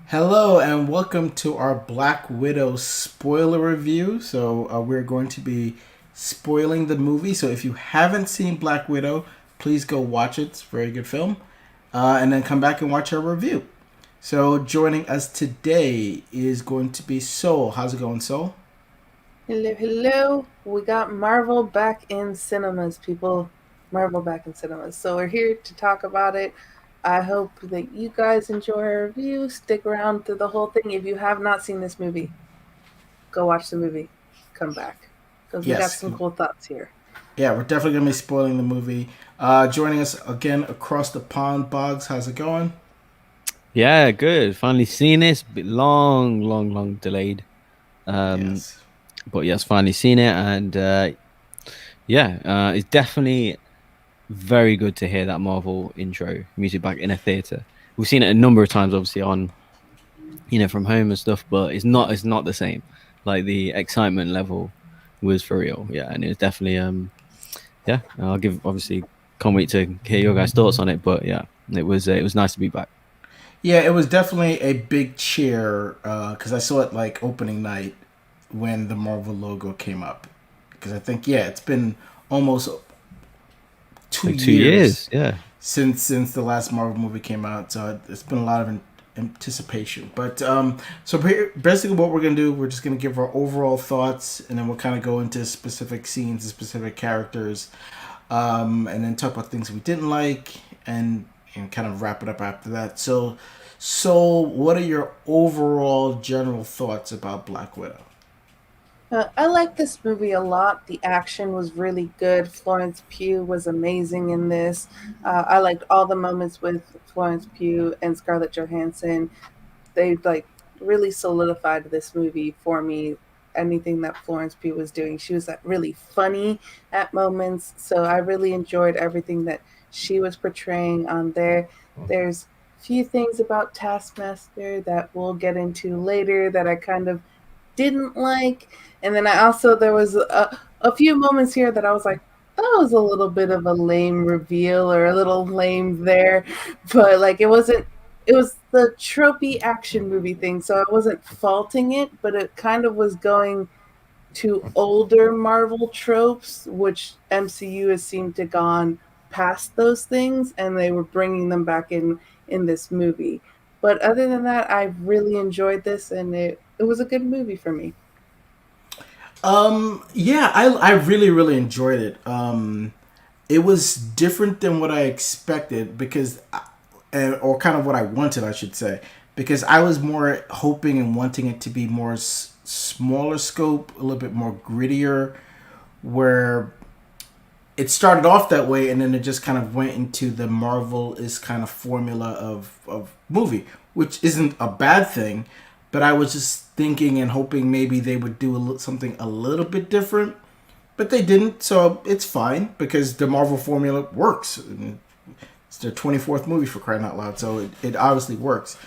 Hello and welcome to our Black Widow spoiler review. We're going to be spoiling the movie. So if you haven't seen Black Widow, please go watch it. It's a very good film. And then come back and watch our review. So joining us today is going to be Soul. How's it going, Soul? Hello, hello. We got Marvel back in cinemas, people. Marvel back in cinemas. So we're here to talk about it. I hope that you guys enjoy our review. Stick around through the whole thing. If you have not seen this movie, go watch the movie. Come back. Because we got Yes. some cool thoughts here. Yeah, we're definitely going to be spoiling the movie. Joining us again across the pond, Bogz. How's it going? Yeah, good. Finally seen this. Bit long, long, long delayed. Um, Yes. but yes, finally seen it, and it's definitely very good to hear that Marvel intro music back in a theater. We've seen it a number of times, obviously on from home and stuff, but it's not the same. Like the excitement level was for real, yeah, and it was definitely yeah. I'll give obviously can't wait to hear your guys' thoughts on it, but yeah, it was nice to be back. Yeah, it was definitely a big cheer because I saw it like opening night when the Marvel logo came up. Because I think it's been almost two Like 2 years, years yeah. since the last Marvel movie came out, so it's been a lot of anticipation. Basically, what we're gonna do, we're just gonna give our overall thoughts, and then we'll kind of go into specific scenes and specific characters, and then talk about things we didn't like, and kind of wrap it up after that. So what are your overall general thoughts about Black Widow? I like this movie a lot. The action was really good. Florence Pugh was amazing in this. I liked all the moments with Florence Pugh and Scarlett Johansson. They like really solidified this movie for me. Anything that Florence Pugh was doing, she was really funny at moments. So I really enjoyed everything that she was portraying on there. There's few things about Taskmaster that we'll get into later that I kind of didn't like. And then I also there was a few moments here that I was like, that was a little bit of a lame reveal or a little lame there, but like it wasn't. It was the tropey action movie thing, so I wasn't faulting it, but it kind of was going to older Marvel tropes, which MCU has seemed to gone past those things, and they were bringing them back in this movie. But other than that, I really enjoyed this, and it was a good movie for me. Yeah, I really really enjoyed it. It was different than what I expected or kind of what I wanted, I should say, because I was more hoping and wanting it to be more smaller scope, a little bit more grittier, where it started off that way and then it just kind of went into the Marvel is kind of formula of movie, which isn't a bad thing, but I was just thinking and hoping maybe they would do something a little bit different, but they didn't, so it's fine because the Marvel formula works. It's their 24th movie, for crying out loud, so it obviously works.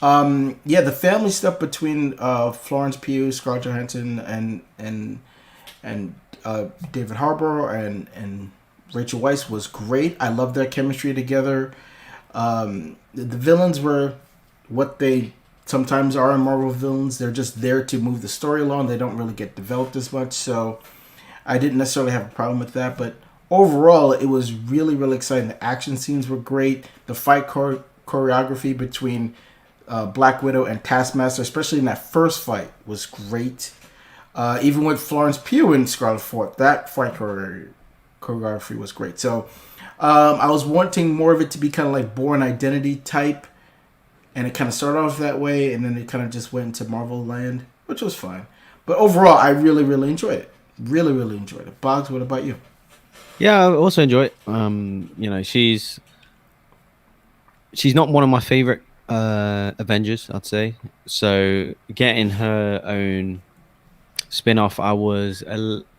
Yeah, the family stuff between Florence Pugh, Scarlett Johansson, and David Harbour and Rachel Weisz was great. I love their chemistry together. The villains were what they sometimes are in Marvel villains. They're just there to move the story along. They don't really get developed as much, so I didn't necessarily have a problem with that. But overall, it was really, really exciting. The action scenes were great. The fight choreography between Black Widow and Taskmaster, especially in that first fight, was great. Even with Florence Pugh and Scarlet Fort, that fight choreography was great. So I was wanting more of it to be kind of like Born Identity type, and it kind of started off that way, and then it kind of just went into Marvel land, which was fine. But overall, I really, really enjoyed it. Really, really enjoyed it. Boggs, what about you? Yeah, I also enjoy it. She's not one of my favorite Avengers, I'd say. So getting her own spin-off, I was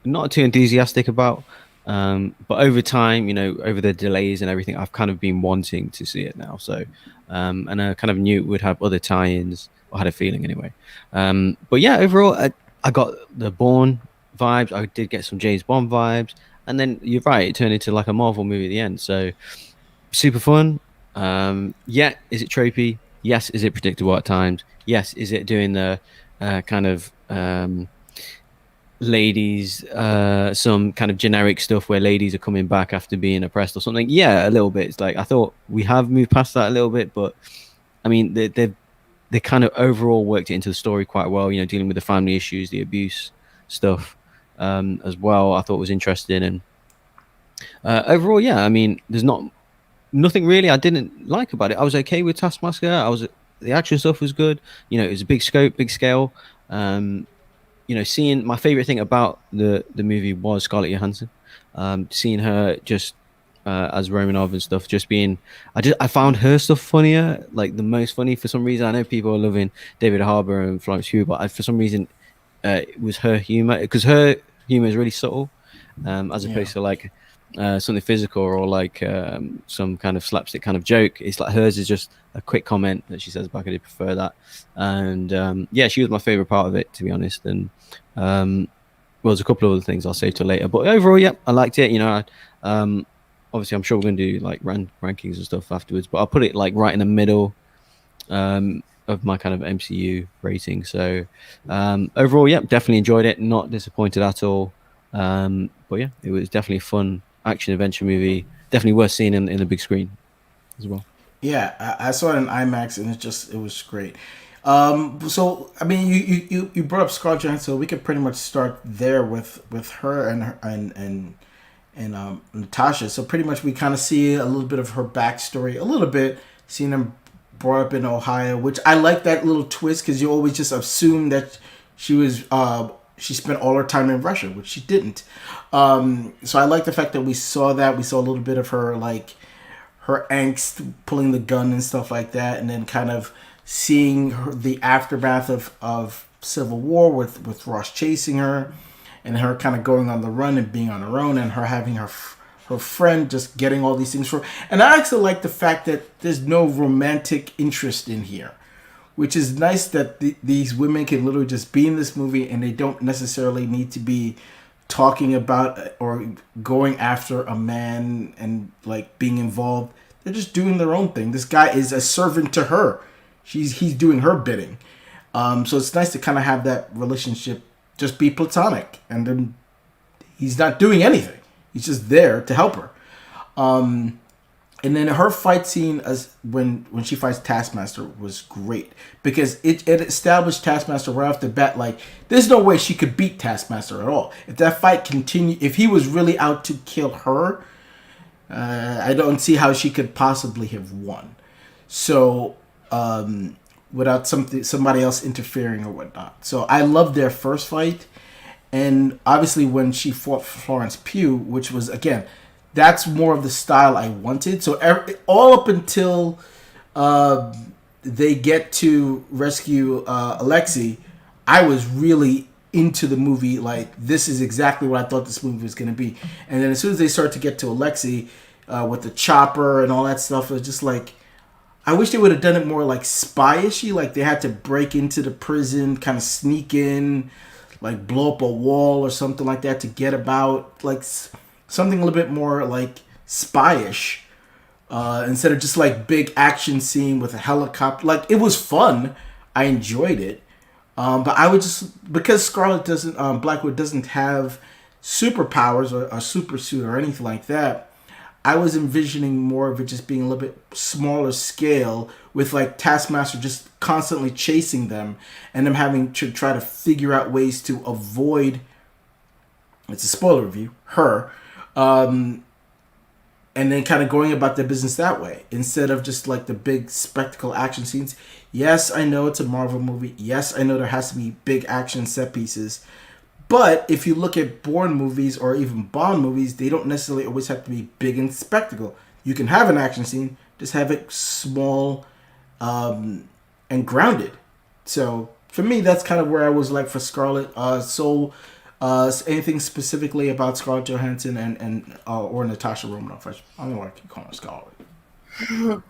not too enthusiastic about. But over time, over the delays and everything, I've kind of been wanting to see it now. So, and I kind of knew it would have other tie-ins, or had a feeling anyway. But yeah, overall, I got the Bourne vibes. I did get some James Bond vibes, and then you're right, it turned into like a Marvel movie at the end. So super fun. Yeah, is it tropey? Yes, is it predictable at times? Yes, is it doing the kind of ladies, some kind of generic stuff where ladies are coming back after being oppressed or something? Yeah, a little bit. It's like I thought we have moved past that a little bit, but I mean, they kind of overall worked it into the story quite well. You know, dealing with the family issues, the abuse stuff, as well. I thought was interesting, and overall, yeah. I mean, there's not nothing really I didn't like about it. I was okay with Taskmaster. The action stuff was good. You know, it was a big scope, big scale. Um, you know, seeing my favorite thing about the movie was Scarlett Johansson. Seeing her just as Romanov and stuff, just being, I found her stuff funnier, like the most funny for some reason. I know people are loving David Harbour and Florence Pugh, but for some reason, it was her humor, because her humor is really subtle, as Yeah. opposed to like something physical or like some kind of slapstick kind of joke. It's like hers is just a quick comment that she says back. I did prefer that, and yeah, she was my favorite part of it, to be honest. And well, there's a couple of other things I'll save till later, but overall, yeah, I liked it. You know, obviously, I'm sure we're going to do like rankings and stuff afterwards, but I'll put it like right in the middle of my kind of MCU rating. So overall, yeah, definitely enjoyed it. Not disappointed at all. But yeah, it was definitely a fun action adventure movie. Definitely worth seeing in the big screen as well. Yeah, I saw it in IMAX, and it was great. So I mean, you brought up Scarlett Johansson, so we could pretty much start there with her and Natasha. So pretty much we kind of see a little bit of her backstory, a little bit, seeing them brought up in Ohio, which I like that little twist, because you always just assume that she spent all her time in Russia, which she didn't. So I like the fact that we saw that. We saw a little bit of her, like her angst, pulling the gun and stuff like that, and then kind of seeing the aftermath of Civil War with Ross chasing her, and her kind of going on the run and being on her own, and her having her friend just getting all these things for her. And I actually like the fact that there's no romantic interest in here, which is nice, that these women can literally just be in this movie, and they don't necessarily need to be talking about or going after a man and like being involved. They're just doing their own thing. This guy is a servant to her. He's doing her bidding. So it's nice to kind of have that relationship just be platonic, and then he's not doing anything. He's just there to help her. And then her fight scene, as when she fights Taskmaster, was great, because it established Taskmaster right off the bat. Like, there's no way she could beat Taskmaster at all. If that fight continued, if he was really out to kill her, I don't see how she could possibly have won. So without somebody else interfering or whatnot. So I loved their first fight, and obviously when she fought Florence Pugh, which was, again, that's more of the style I wanted. So all up until they get to rescue Alexei, I was really into the movie. Like, this is exactly what I thought this movie was going to be. And then as soon as they start to get to Alexei with the chopper and all that stuff, it was just like, I wish they would have done it more like spy-ishy. Like, they had to break into the prison, kind of sneak in, like blow up a wall or something like that to get about, like something a little bit more like spy-ish, instead of just like big action scene with a helicopter. Like, it was fun, I enjoyed it, but I would just, because Blackwood doesn't have superpowers or a super suit or anything like that, I was envisioning more of it just being a little bit smaller scale, with like Taskmaster just constantly chasing them, and them having to try to figure out ways to avoid, it's a spoiler review, her, and then kind of going about their business that way, instead of just like the big spectacle action scenes. Yes, I know it's a Marvel movie. Yes, I know there has to be big action set pieces. But if you look at Bourne movies or even Bond movies, they don't necessarily always have to be big and spectacle. You can have an action scene, just have it small and grounded. So for me, that's kind of where I was like for Scarlett. Anything specifically about Scarlett Johansson and or Natasha Romanoff? I don't know why I keep calling her Scarlett.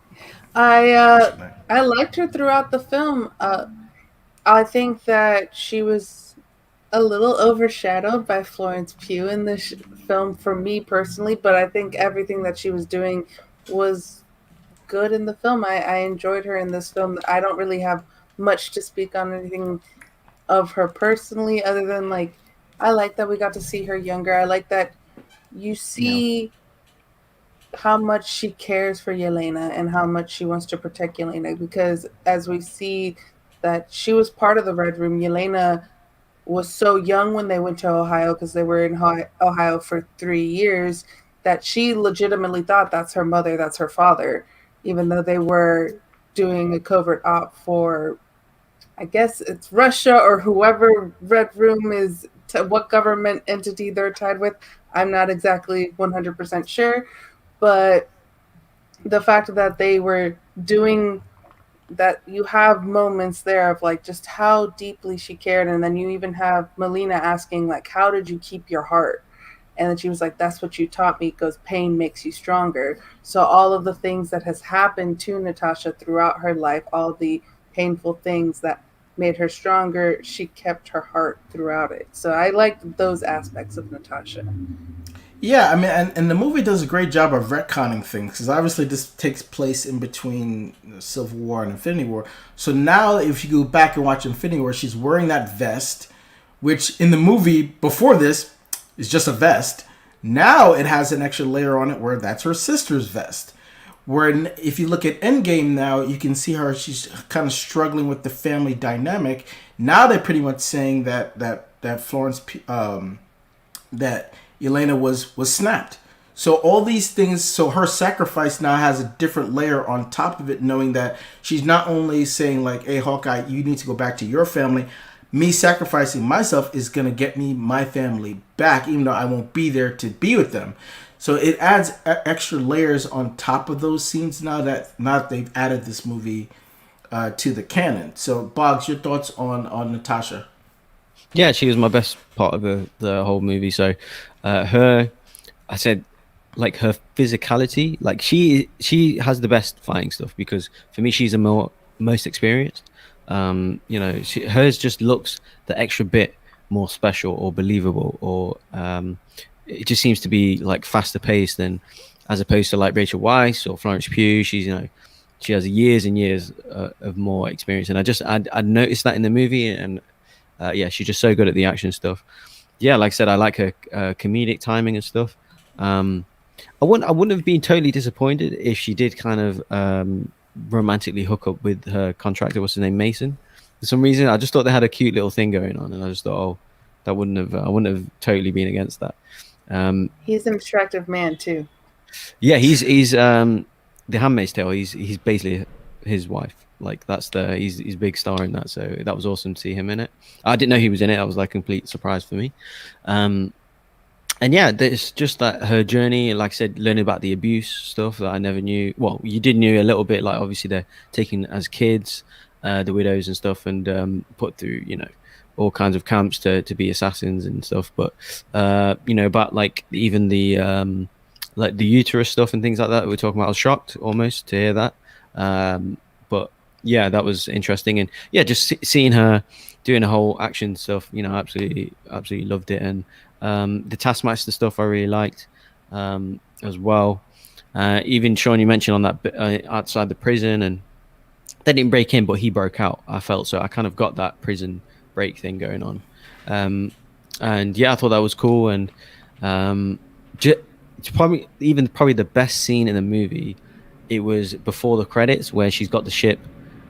I liked her throughout the film. I think that she was a little overshadowed by Florence Pugh in this film for me personally, but I think everything that she was doing was good in the film. I enjoyed her in this film. I don't really have much to speak on anything of her personally, other than like I like that we got to see her younger. I like that you Yeah. see how much she cares for Yelena and how much she wants to protect Yelena, because as we see that she was part of the Red Room. Yelena was so young when they went to Ohio, because they were in Ohio for 3 years, that she legitimately thought that's her mother, that's her father, even though they were doing a covert op for, I guess it's Russia or whoever Red Room is, what government entity they're tied with. I'm not exactly 100% sure, but the fact that they were doing that, you have moments there of like just how deeply she cared. And then you even have Melina asking like, how did you keep your heart? And then she was like, that's what you taught me, because pain makes you stronger. So all of the things that has happened to Natasha throughout her life, all the painful things that made her stronger, she kept her heart throughout it. So I liked those aspects of Natasha. Yeah, I mean, and the movie does a great job of retconning things, because obviously this takes place in between Civil War and Infinity War. So now, if you go back and watch Infinity War, she's wearing that vest, which in the movie before this is just a vest. Now it has an extra layer on it where that's her sister's vest. Where if you look at Endgame now, you can see her, she's kind of struggling with the family dynamic. Now they're pretty much saying that Florence that Elena was snapped. So all these things, so her sacrifice now has a different layer on top of it, knowing that she's not only saying like, "Hey, Hawkeye, you need to go back to your family. Me sacrificing myself is gonna get me my family back, even though I won't be there to be with them." So it adds extra layers on top of those scenes now that they've added this movie to the canon. So, Boggs, your thoughts on Natasha? Yeah, she was my best part of the whole movie. So, her, I said, like her physicality, like she has the best fighting stuff, because for me she's the most experienced. Hers just looks the extra bit more special or believable, or it just seems to be like faster paced than, as opposed to like Rachel Weisz or Florence Pugh. She has years and years of more experience, and I noticed that in the movie, and yeah, she's just so good at the action stuff. Yeah, like I said, I like her comedic timing and stuff. I wouldn't have been totally disappointed if she did kind of romantically hook up with her contractor, what's his name, Mason. For some reason, I just thought they had a cute little thing going on, and I just thought, oh, I wouldn't have totally been against that. He's an attractive man too. Yeah, he's the Handmaid's Tale. He's basically his wife. Like he's big star in that. So that was awesome to see him in it. I didn't know he was in it. That was like a complete surprise for me. And yeah, it's just that her journey, like I said, learning about the abuse stuff that I never knew. Well, you did knew a little bit, like obviously they're taken as kids, the widows and stuff, and put through, all kinds of camps to be assassins and stuff. But about like even the like the uterus stuff and things like that we're talking about. I was shocked almost to hear that. But yeah, that was interesting. And yeah, just seeing her doing the whole action stuff, absolutely loved it. And the Taskmaster stuff I really liked as well. Even Sean, you mentioned on that bit, outside the prison, and they didn't break in, but he broke out. I felt so. I kind of got that prison break thing going on, and yeah, I thought that was cool. And it's probably the best scene in the movie. It was before the credits where she's got the ship,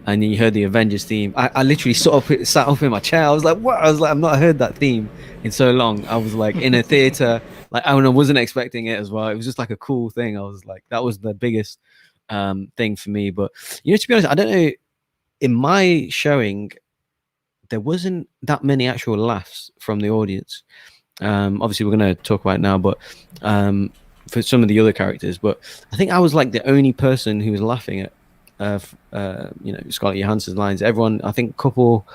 and then you heard the Avengers theme. I literally sat up in my chair. I was like, what? I was like, I've not heard that theme in so long. I was like in a theater, like I wasn't expecting it as well. It was just like a cool thing. I was like, that was the biggest thing for me. But to be honest, I don't know. In my showing, there wasn't that many actual laughs from the audience. Obviously, we're going to talk about it now, but for some of the other characters. But I think I was like the only person who was laughing at Scarlett Johansson's lines. Everyone, I think, couple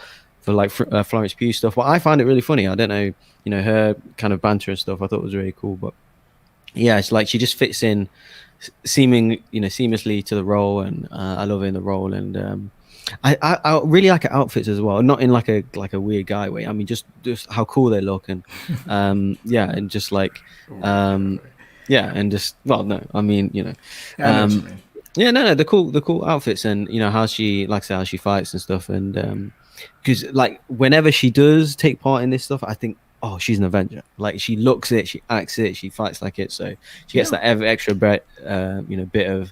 for like Florence Pugh stuff. Well, I find it really funny. I don't know, her kind of banter and stuff. I thought was really cool. But yeah, it's like she just fits in, seamlessly to the role, and I love her in the role. And I really like her outfits as well. Not in like a weird guy way. I mean, just how cool they look, and yeah, and just like yeah, and just no, I mean, Yeah, I know what you mean. Yeah, no, the cool outfits, and you know how she, like I say, how she fights and stuff, and because like whenever she does take part in this stuff, I think, oh, she's an Avenger. Like she looks it, she acts it, she fights like it, so she gets Yeah. that extra bit of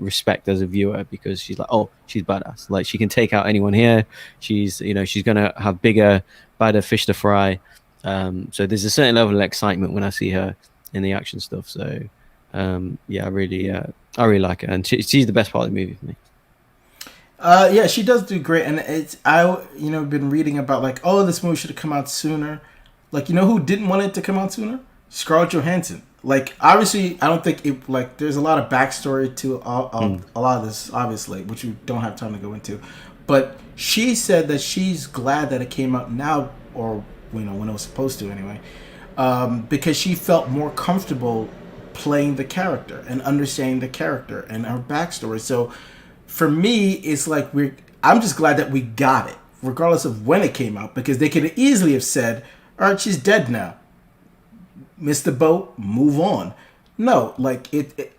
respect as a viewer because she's like, oh, she's badass. Like she can take out anyone here. She's gonna have bigger, badder fish to fry. So there's a certain level of excitement when I see her in the action stuff. So yeah, I really like her, and she's the best part of the movie for me. Yeah, she does do great, and it's been reading about like, oh, this movie should have come out sooner. Like, you know who didn't want it to come out sooner? Scarlett Johansson. Like, obviously, I don't think it like there's a lot of backstory to a lot of this, obviously, which we don't have time to go into. But she said that she's glad that it came out now, or when it was supposed to anyway, because she felt more comfortable playing the character and understanding the character and her backstory. So for me, it's like I'm just glad that we got it, regardless of when it came out, because they could easily have said, "All right, she's dead now. Missed the boat. Move on." No, like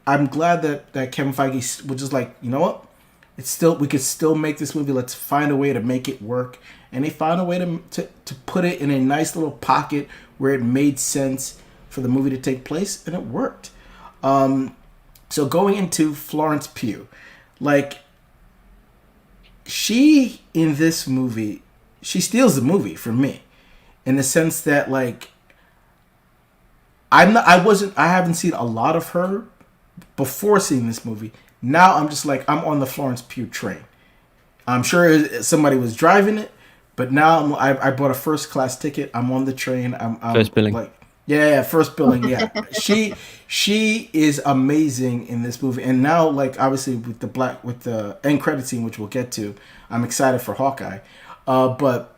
I'm glad that Kevin Feige was just like, you know what? We could still make this movie. Let's find a way to make it work. And they found a way to put it in a nice little pocket where it made sense for the movie to take place, and it worked. So going into Florence Pugh, like, she in this movie, she steals the movie for me, in the sense that like I haven't seen a lot of her before seeing this movie. Now I'm just like, I'm on the Florence Pugh train. I'm sure somebody was driving it, but now I bought a first class ticket. I'm on the train. I'm First billing. Like, yeah, first billing. Yeah, she is amazing in this movie, and now like obviously with the end credit scene, which we'll get to, I'm excited for Hawkeye, but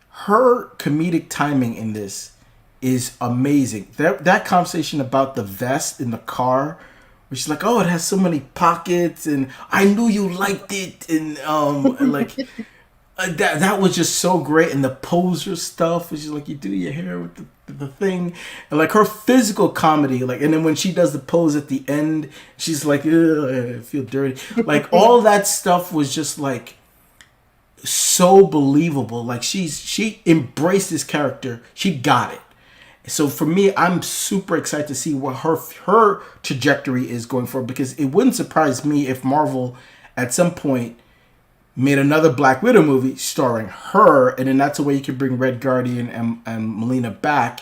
her comedic timing in this is amazing. That conversation about the vest in the car, where she's like, "Oh, it has so many pockets, and I knew you liked it," and like. That was just so great, and the poser stuff, which is like you do your hair with the thing, and like her physical comedy, like, and then when she does the pose at the end, she's like, "Ugh, I feel dirty," like all that stuff was just like so believable. Like she embraced this character, she got it. So for me, I'm super excited to see what her trajectory is going forward, because it wouldn't surprise me if Marvel at some point made another Black Widow movie starring her, and then that's a way you can bring Red Guardian and Melina back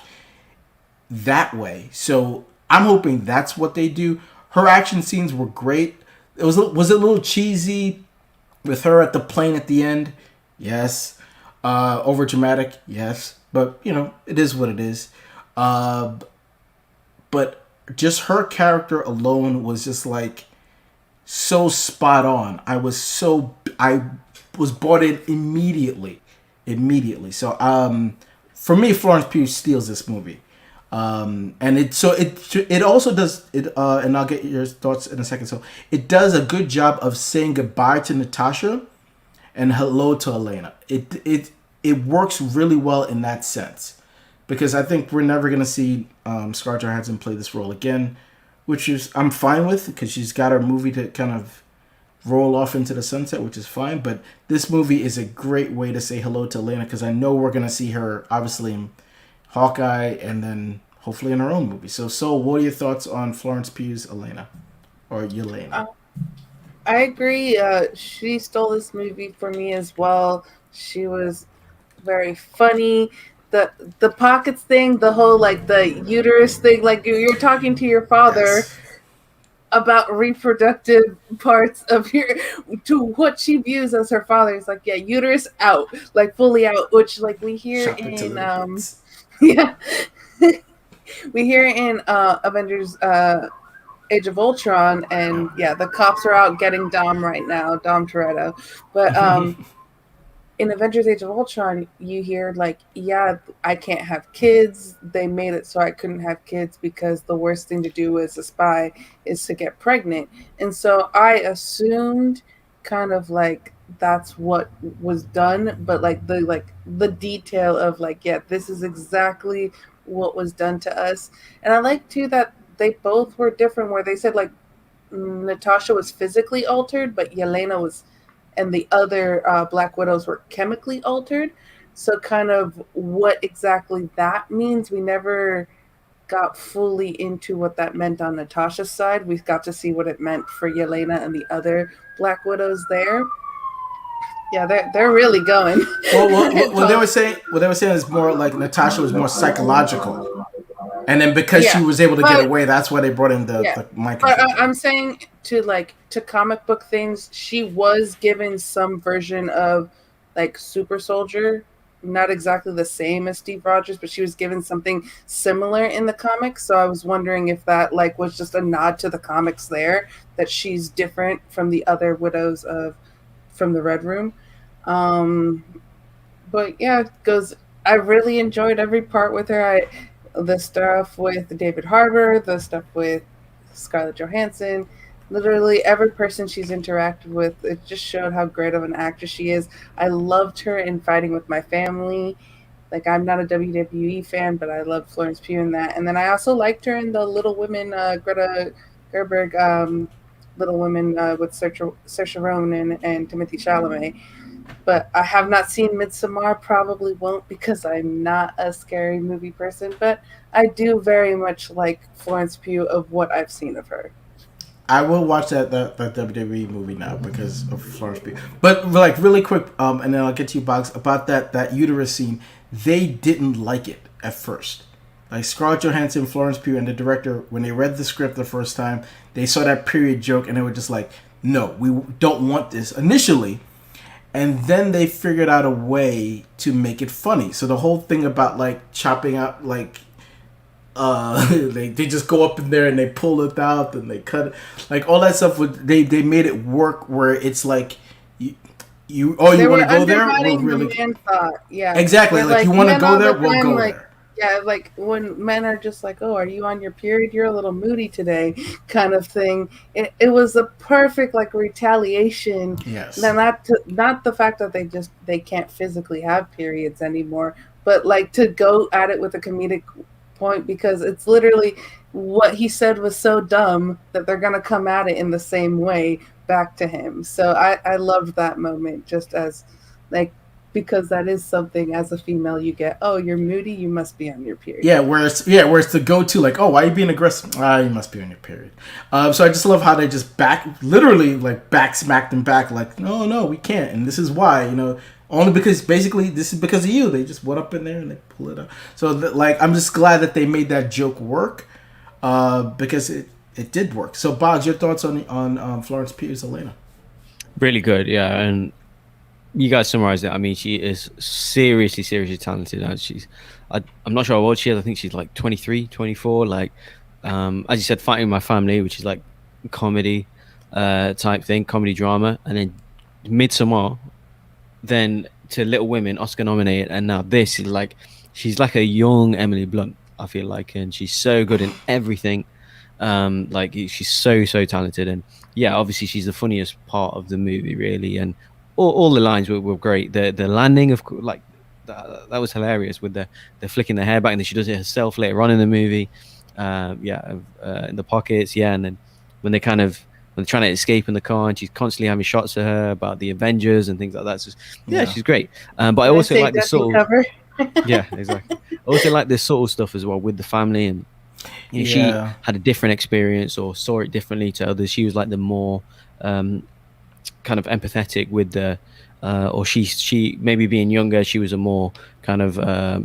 that way. So I'm hoping that's what they do. Her action scenes were great. Was it a little cheesy with her at the plane at the end? Yes. Over dramatic? Yes. But, it is what it is. But just her character alone was just like so spot on. I was bought in immediately. So for me, Florence Pugh steals this movie. And it also does it, and I'll get your thoughts in a second. So it does a good job of saying goodbye to Natasha and hello to Elena. It works really well in that sense, because I think we're never gonna see Scarlett Johansson play this role again, which is I'm fine with, because she's got her movie to kind of roll off into the sunset, which is fine. But this movie is a great way to say hello to Elena, because I know we're gonna see her obviously in Hawkeye, and then hopefully in her own movie. So what are your thoughts on Florence Pugh's Elena, or Yelena? I agree. She stole this movie for me as well. She was very funny. The pockets thing, the whole like the uterus thing, like you're talking to your father Yes. about reproductive parts of to what she views as her father. Is like, yeah, uterus out, like fully out, which like we hear Shop it to in the kids. yeah, we hear in Avengers Age of Ultron, and yeah, the cops are out getting Dom right now, Dom Toretto. But in Avengers Age of Ultron, you hear like, yeah, I can't have kids. They made it so I couldn't have kids because the worst thing to do as a spy is to get pregnant. And so I assumed kind of like that's what was done, but like the detail of like, yeah, this is exactly what was done to us. And I like too that they both were different, where they said like Natasha was physically altered, but Yelena was, and the other Black Widows were chemically altered. So, kind of what exactly that means, we never got fully into what that meant on Natasha's side. We got to see what it meant for Yelena and the other Black Widows there. Yeah, they're really going. Well, what they were saying is more like Natasha was more psychological, and then because she Yeah, was able to get but away, that's why they brought in yeah, the mind but control thing. I'm saying to comic book things, she was given some version of like super soldier, not exactly the same as Steve Rogers, but she was given something similar in the comics. So I was wondering if that like was just a nod to the comics there, that she's different from the other widows of from the Red Room. Um, but yeah, it goes. I really enjoyed every part with her. The stuff with David Harbour, the stuff with Scarlett Johansson, literally every person she's interacted with. It just showed how great of an actress she is. I loved her in Fighting with My Family. Like I'm not a WWE fan, but I love Florence Pugh in that. And then I also liked her in the Little Women, Greta Gerwig, Little Women with Saoirse Ronan and Timothy Chalamet. But I have not seen Midsommar. Probably won't because I'm not a scary movie person. But I do very much like Florence Pugh of what I've seen of her. I will watch that WWE movie now because of Florence Pugh. But like really quick, and then I'll get to you, Bogz, about that uterus scene. They didn't like it at first. Like Scarlett Johansson, Florence Pugh, and the director, when they read the script the first time, they saw that period joke and they were just like, "No, we don't want this." Initially, and then they figured out a way to make it funny. So the whole thing about like chopping out like they just go up in there and they pull it out and they cut it, like all that stuff. They made it work where it's like you They want were to go there, we'll undermining really the man thought. Yeah. exactly They're like you like want to men go all there, the we'll time, go like there. yeah, like when men are just like, "Oh, are you on your period? You're a little moody today," kind of thing. It was a perfect like retaliation. Yes. Now, not the fact that they can't physically have periods anymore, but like to go at it with a comedic point because it's literally what he said was so dumb that they're gonna come at it in the same way back to him. So I loved that moment just as like because that is something as a female you get. Oh, you're moody. You must be on your period. Where it's the go to like, oh, why are you being aggressive? Ah, you must be on your period. So I just love how they just literally like back smacked them back like, no, we can't, and this is why, only because basically this is because of you. They just went up in there and they pull it out. So like I'm just glad that they made that joke work, because it did work. So Bogz, your thoughts on Florence Pugh's Elena? Really good, yeah. And you guys summarized it. I mean, she is seriously, seriously talented. And I'm not sure how old she is. I think she's like 23, 24. Like, as you said, Fighting My Family, which is like comedy type thing, comedy drama, and then Midsommar, then to Little Women, Oscar nominated, and now this is like she's like a young Emily Blunt. I feel like, and she's so good in everything. Like she's so talented, and yeah, obviously she's the funniest part of the movie, really, and all the lines were great. The landing of like that was hilarious with the flicking the hair back, and then she does it herself later on in the movie. In the pockets, yeah, and then when they're trying to escape in the car, and she's constantly having shots of her about the Avengers and things like that. So yeah, she's great. But I also like the sort of cover. yeah, exactly. I also like this sort of stuff as well with the family, and she had a different experience or saw it differently to others. She was like the more kind of empathetic with the or she maybe being younger, she was a more kind of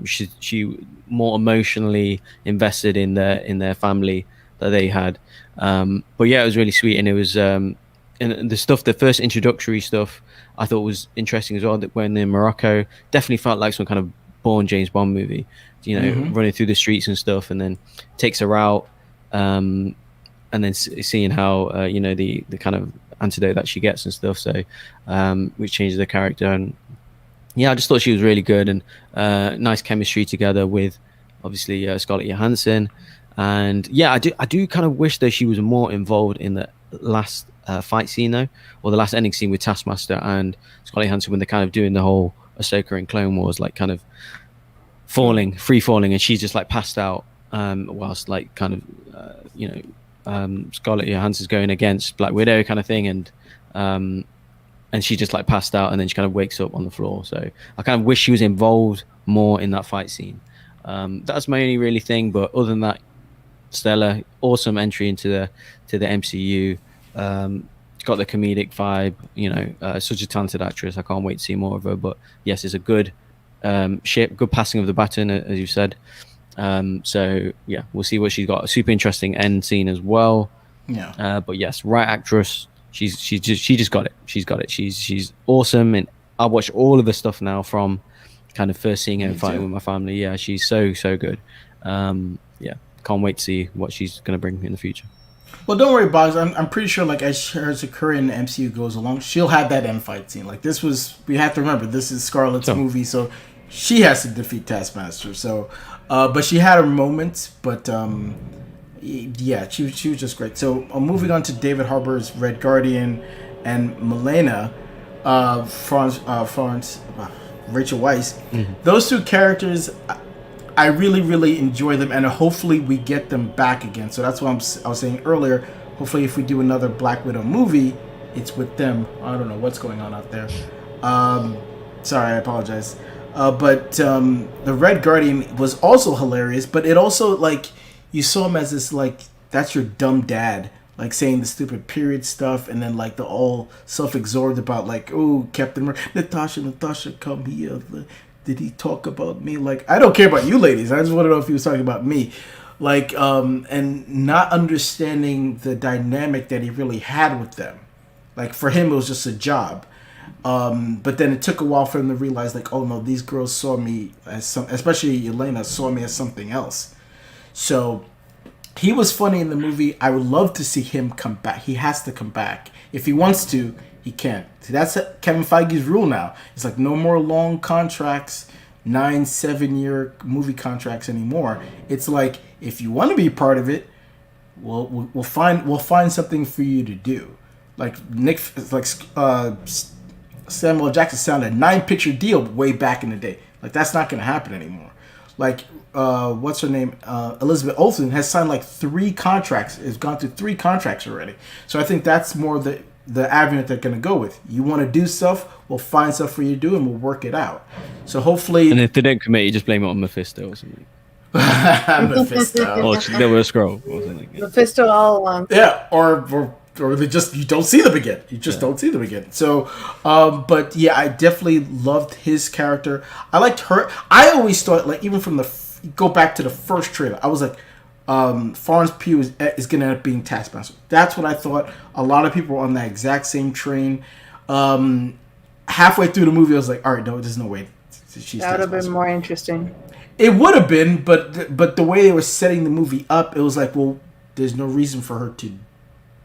she more emotionally invested in their family that they had. But yeah, it was really sweet, and it was and the first introductory stuff I thought was interesting as well. That when in Morocco, definitely felt like some kind of Bourne James Bond movie, running through the streets and stuff, and then takes her out, and then seeing how the kind of antidote that she gets and stuff. So which changes the character, and yeah, I just thought she was really good, and nice chemistry together with obviously Scarlett Johansson. And yeah, I do kind of wish that she was more involved in the last fight scene though, or the last ending scene with Taskmaster and Scarlett Johansson when they're kind of doing the whole Ahsoka and Clone Wars, like kind of free falling, and she's just like passed out whilst like kind of Scarlett Johansson's going against Black Widow kind of thing, and she just like passed out, and then she kind of wakes up on the floor. So I kind of wish she was involved more in that fight scene. That's my only really thing. But other than that, stellar, awesome entry into the MCU. Got the comedic vibe. Such a talented actress. I can't wait to see more of her. But yes, it's a good good passing of the baton, as you said. So yeah, we'll see what she's got. A super interesting end scene as well. Yeah. But yes, right actress. She just got it. She's got it. She's awesome, and I watch all of the stuff now from kind of first seeing her and fighting with my family. Yeah, she's so good. Yeah, can't wait to see what she's gonna bring in the future. Well, don't worry, Bogz. I'm pretty sure, like, as her career in the MCU goes along, she'll have that end fight scene. Like, this was, we have to remember, this is Scarlett's movie, so she has to defeat Taskmaster. So, but she had her moments, but yeah, she was just great. So, moving on to David Harbour's Red Guardian and Milena, Rachel Weisz. Mm-hmm. Those two characters, I really, really enjoy them, and hopefully we get them back again. So that's what I was saying earlier. Hopefully, if we do another Black Widow movie, it's with them. I don't know what's going on out there. Sorry, I apologize. But the Red Guardian was also hilarious, but it also, like, you saw him as this, like, that's your dumb dad, like, saying the stupid period stuff, and then, like, the all self-absorbed about, like, oh, Captain America, Natasha, come here. Did he talk about me? Like, I don't care about you ladies. I just want to know if he was talking about me. Like, and not understanding the dynamic that he really had with them. Like, for him, it was just a job. But then it took a while for him to realize, like, oh, no, these girls saw me as especially Elena, saw me as something else. So he was funny in the movie. I would love to see him come back. He has to come back. If he wants to, he can't. See, that's Kevin Feige's rule now. It's like no more long contracts, 9-7 year movie contracts anymore. It's like, if you want to be a part of it, we'll find something for you to do. Like Samuel Jackson signed a 9-picture deal way back in the day. Like, that's not going to happen anymore. Like, what's her name? Elizabeth Olsen has signed like 3 contracts. Has gone through 3 contracts already. So I think that's more the avenue they're going to go with. You want to do stuff, we'll find stuff for you to do, and we'll work it out. So hopefully... And if they don't commit, you just blame it on Mephisto or something. Mephisto. Or they were a scroll or something. Mephisto all along. Yeah, or they just, you don't see them again. You just don't see them again. So, but yeah, I definitely loved his character. I liked her. I always thought, like, even from go back to the first trailer, I was like, Florence Pugh is going to end up being Taskmaster. That's what I thought. A lot of people were on that exact same train. Halfway through the movie, I was like, all right, no, there's no way she's that would have been more interesting. It would have been, but the way they were setting the movie up, it was like, well, there's no reason for her to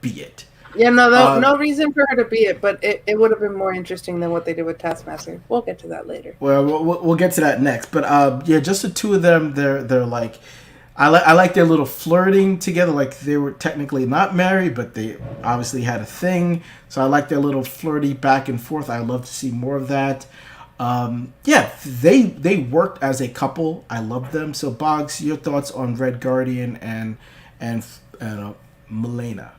be it. Yeah, no reason for her to be it, but it would have been more interesting than what they did with Taskmaster. We'll get to that later. Well, we'll get to that next. But yeah, just the two of them, they're like, I like their little flirting together. Like, they were technically not married, but they obviously had a thing. So I like their little flirty back and forth. I love to see more of that. Yeah, they worked as a couple. I love them. So Bogz, your thoughts on Red Guardian and Milena?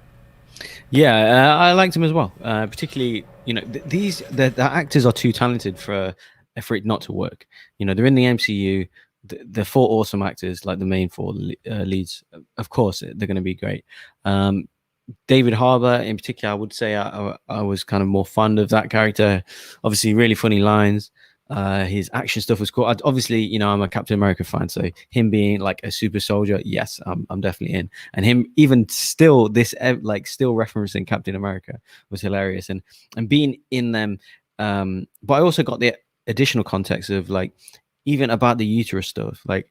Yeah, I liked him as well. Particularly, the actors are too talented for it not to work. They're in the MCU. The 4 awesome actors, like the main 4 leads. Of course, they're going to be great. David Harbour, in particular, I would say I was kind of more fond of that character. Obviously, really funny lines. His action stuff was cool. Obviously, I'm a Captain America fan, so him being like a super soldier, yes, I'm definitely in. And him even still still referencing Captain America was hilarious, and being in them. But I also got the additional context of, like, even about the uterus stuff, like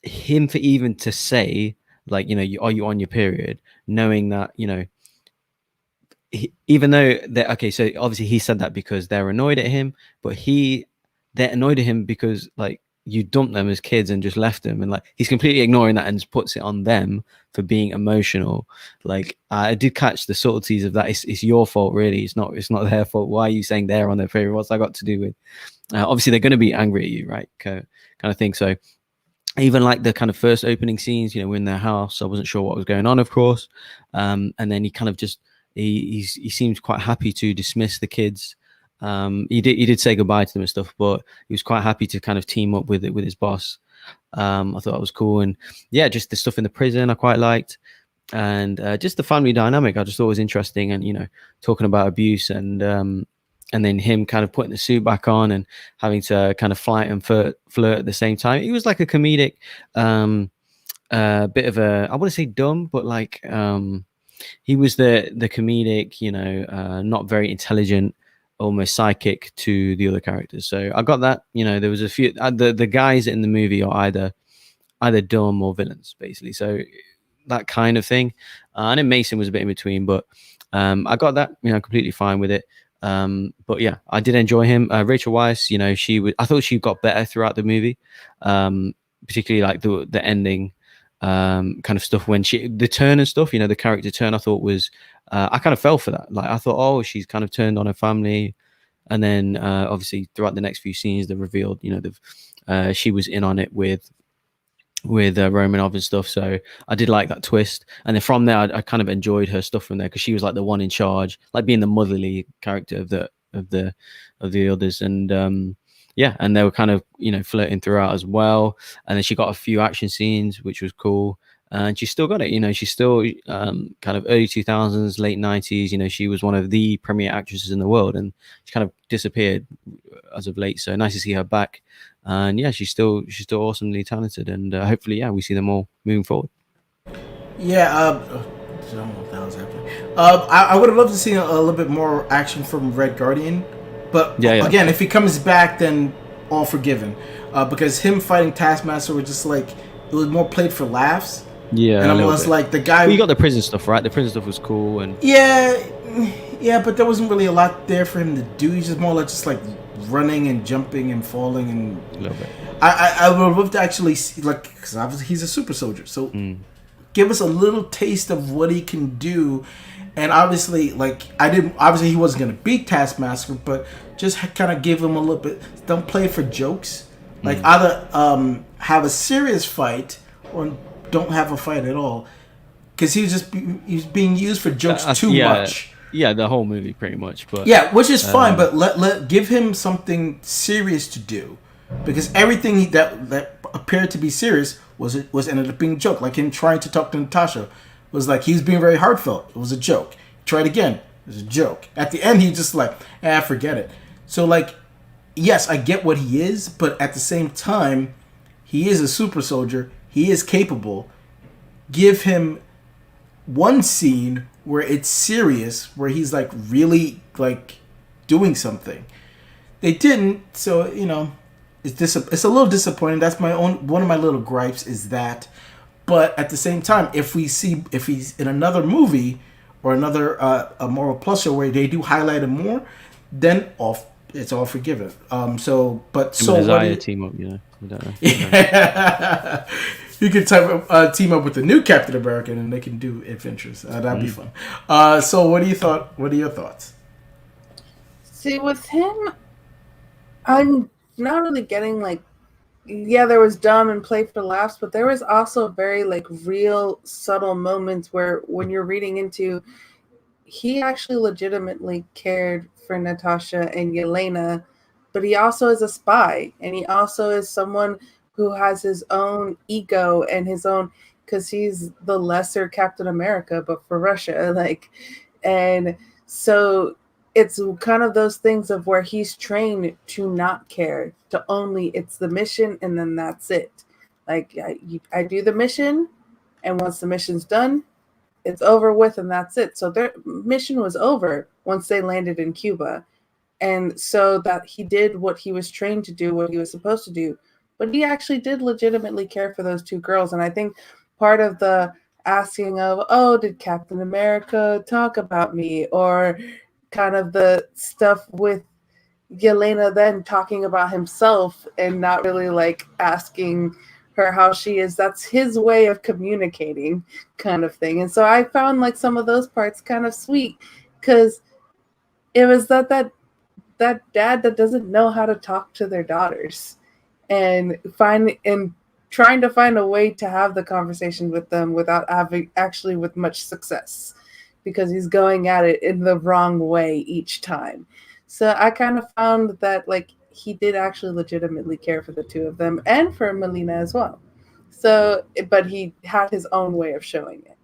him for even to say, like, are you on your period, knowing that, even though so obviously he said that because they're annoyed at him, but they're annoyed at him because, like, you dumped them as kids and just left them, and, like, he's completely ignoring that and just puts it on them for being emotional. Like, I did catch the subtleties of that. It's your fault, really. It's not their fault. Why are you saying they're on their period? What's that got to do with? Obviously they're going to be angry at you, right? Kind of thing. So even like the kind of first opening scenes, we're in their house. I wasn't sure what was going on, of course. And then he kind of just he seemed quite happy to dismiss the kids. He did say goodbye to them and stuff, but he was quite happy to kind of team up with his boss. I thought that was cool, and yeah, just the stuff in the prison I quite liked, and just the family dynamic I just thought was interesting, and talking about abuse and then him kind of putting the suit back on and having to kind of fight and flirt at the same time. He was like a comedic, bit of a, I want to say dumb, but like he was the comedic, not very intelligent, almost psychic to the other characters. So I got that. There was a few the guys in the movie are either dumb or villains, basically. So that kind of thing. And then Mason was a bit in between, but I got that, completely fine with it. But yeah, I did enjoy him. Rachel Weisz, I thought she got better throughout the movie, particularly like the ending kind of stuff when the turn and stuff, the character turn. I thought was I kind of fell for that. Like I thought, oh, she's kind of turned on her family, and then obviously throughout the next few scenes, they revealed, she was in on it with Romanov and stuff. So I did like that twist, and then from there I kind of enjoyed her stuff from there because she was like the one in charge, like being the motherly character of the others. And yeah, and they were kind of flirting throughout as well, and then she got a few action scenes which was cool, and she still got it. She's still kind of early 2000s, late 90s. She was one of the premier actresses in the world, and she kind of disappeared as of late, so nice to see her back. And yeah, she's still awesomely talented, and hopefully, yeah, we see them all moving forward. Yeah, I don't know if that was happening. I would have loved to see a little bit more action from Red Guardian, but Yeah. Again, if he comes back, then all forgiven. Because him fighting Taskmaster was just like it was more played for laughs. Yeah, and I was like the guy. Well, you got the prison stuff, right? The prison stuff was cool, and yeah, but there wasn't really a lot there for him to do. He's just more like running and jumping and falling and a little bit. I would love to actually see, because obviously he's a super soldier, so give us a little taste of what he can do. And obviously, obviously he wasn't gonna beat Taskmaster, but just kind of give him a little bit. Don't play for jokes. Either have a serious fight or don't have a fight at all, because he's being used for jokes too much. Yeah, the whole movie pretty much, but yeah, which is fine. But let give him something serious to do, because everything that appeared to be serious was ended up being a joke. Like him trying to talk to Natasha was like he was being very heartfelt. It was a joke. He tried again. It was a joke. At the end, he just forget it. So yes, I get what he is, but at the same time, he is a super soldier. He is capable. Give him one scene where it's serious, where he's really doing something. They didn't, so it's a little disappointing. That's one of my little gripes is that. But at the same time, if he's in another movie or another a Marvel Plus show where they do highlight him more, then it's all forgiven. So Desire team up, we don't know. Yeah. You could team up with the new Captain America and they can do adventures. That'd be fun. So what do you thought? What are your thoughts? See, with him, I'm not really getting yeah, there was dumb and play for laughs, but there was also very real subtle moments where when you're reading into, he actually legitimately cared for Natasha and Yelena, but he also is a spy, and he also is someone who has his own ego and his own, because he's the lesser Captain America, but for Russia, and so it's kind of those things of where he's trained to not care, to only, it's the mission and then that's it. I do the mission, and once the mission's done, it's over with and that's it. So their mission was over once they landed in Cuba. And so that he did what he was trained to do, what he was supposed to do. But he actually did legitimately care for those two girls. And I think part of the asking of, oh, did Captain America talk about me? Or kind of the stuff with Yelena then talking about himself and not really asking her how she is. That's his way of communicating, kind of thing. And so I found some of those parts kind of sweet, because it was that dad that doesn't know how to talk to their daughters and trying to find a way to have the conversation with them without having actually with much success, because he's going at it in the wrong way each time. So I kind of found that like he did actually legitimately care for the two of them and for Melina as well. So, but he had his own way of showing it.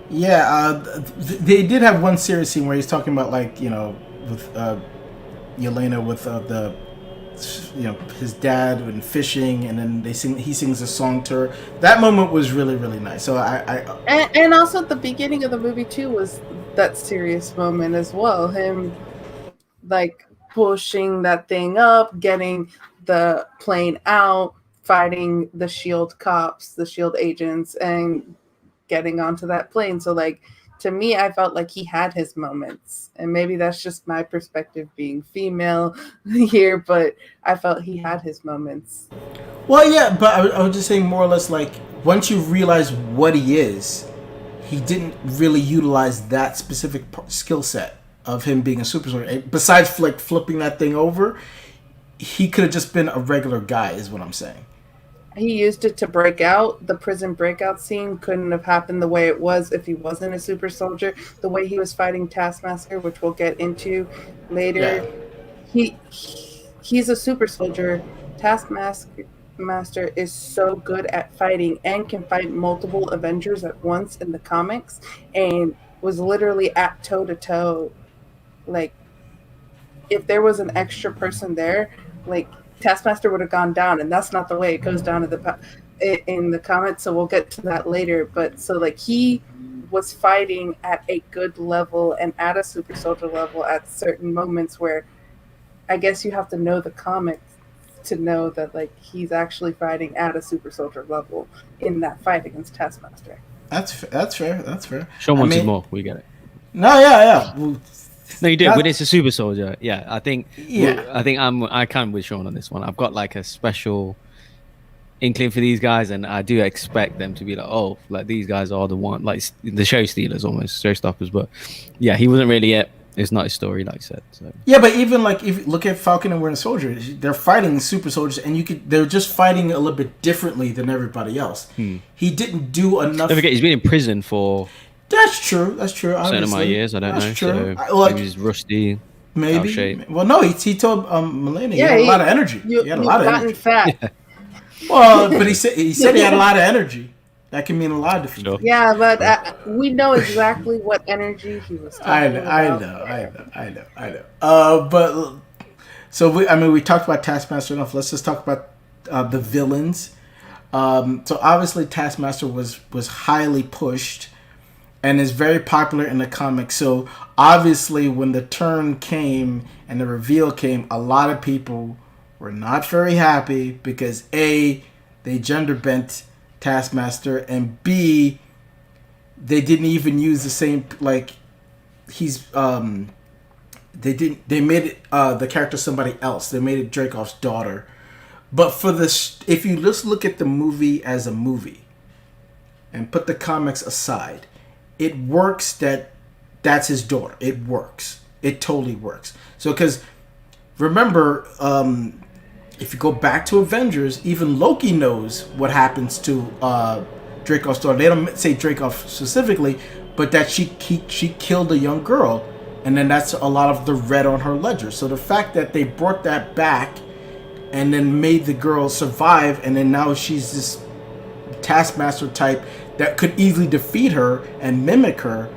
Yeah, they did have one serious scene where he's talking about like with Yelena with the his dad and fishing, and then he sings a song to her. That moment was really really nice. So and also the beginning of the movie too was that serious moment as well. Him like pushing that thing up, getting the plane out, fighting the shield cops, the shield agents, and getting onto that plane. So like to me, I felt like he had his moments, and maybe that's just my perspective being female here, but I felt he had his moments. Well, yeah, but I was just saying more or less like once you realize what he is, he didn't really utilize that specific skill set of him being a super soldier. Besides like flipping that thing over, he could have just been a regular guy, is what I'm saying. He used it to break out. The prison breakout scene couldn't have happened the way it was if he wasn't a super soldier. The way he was fighting Taskmaster, which we'll get into later, he's a super soldier. Taskmaster is so good at fighting and can fight multiple Avengers at once in the comics, and was literally at toe to toe. Like, if there was an extra person there, like Taskmaster would have gone down, and that's not the way it goes down in the comics. So we'll get to that later. But so like he was fighting at a good level and at a super soldier level at certain moments where I guess you have to know the comics to know that like he's actually fighting at a super soldier level in that fight against Taskmaster. That's fair. That's fair. Sean wanted more. We get it. No, yeah. Well, no, you do. When it's a super soldier, yeah. I think I can with Sean on this one. I've got like a special inkling for these guys, and I do expect them to be like, oh, like these guys are the one, like the show stealers, almost showstoppers. But yeah, he wasn't really it. It's not his story, like I said. So. Yeah, but even like if you look at Falcon and Winter Soldier, they're fighting super soldiers, and they're just fighting a little bit differently than everybody else. He didn't do enough. Don't forget, he's been in prison for. That's true. Certain amount of years, I don't know. True. So maybe he's rusty. Maybe. Well, no, he told Melania he had a lot of energy. He had a lot of energy. Fat. Yeah. Well, but he said he had a lot of energy. That can mean a lot of different things. Yeah, but we know exactly what energy he was talking about. I know. But so we talked about Taskmaster enough. Let's just talk about the villains. So obviously Taskmaster was highly pushed and is very popular in the comics. So obviously when the turn came and the reveal came, a lot of people were not very happy because A, they gender bent Taskmaster, and B, they didn't even use the same, like, he's they made it the character somebody else. They made it Dreykov's daughter. But for this, if you just look at the movie as a movie and put the comics aside, it works that's his daughter. It works. It totally works. So, because remember, if you go back to Avengers, even Loki knows what happens to Dreykov's daughter. They don't say Dreykov specifically, but that she killed a young girl, and then that's a lot of the red on her ledger. So the fact that they brought that back and then made the girl survive, and then now she's this Taskmaster type that could easily defeat her and mimic her,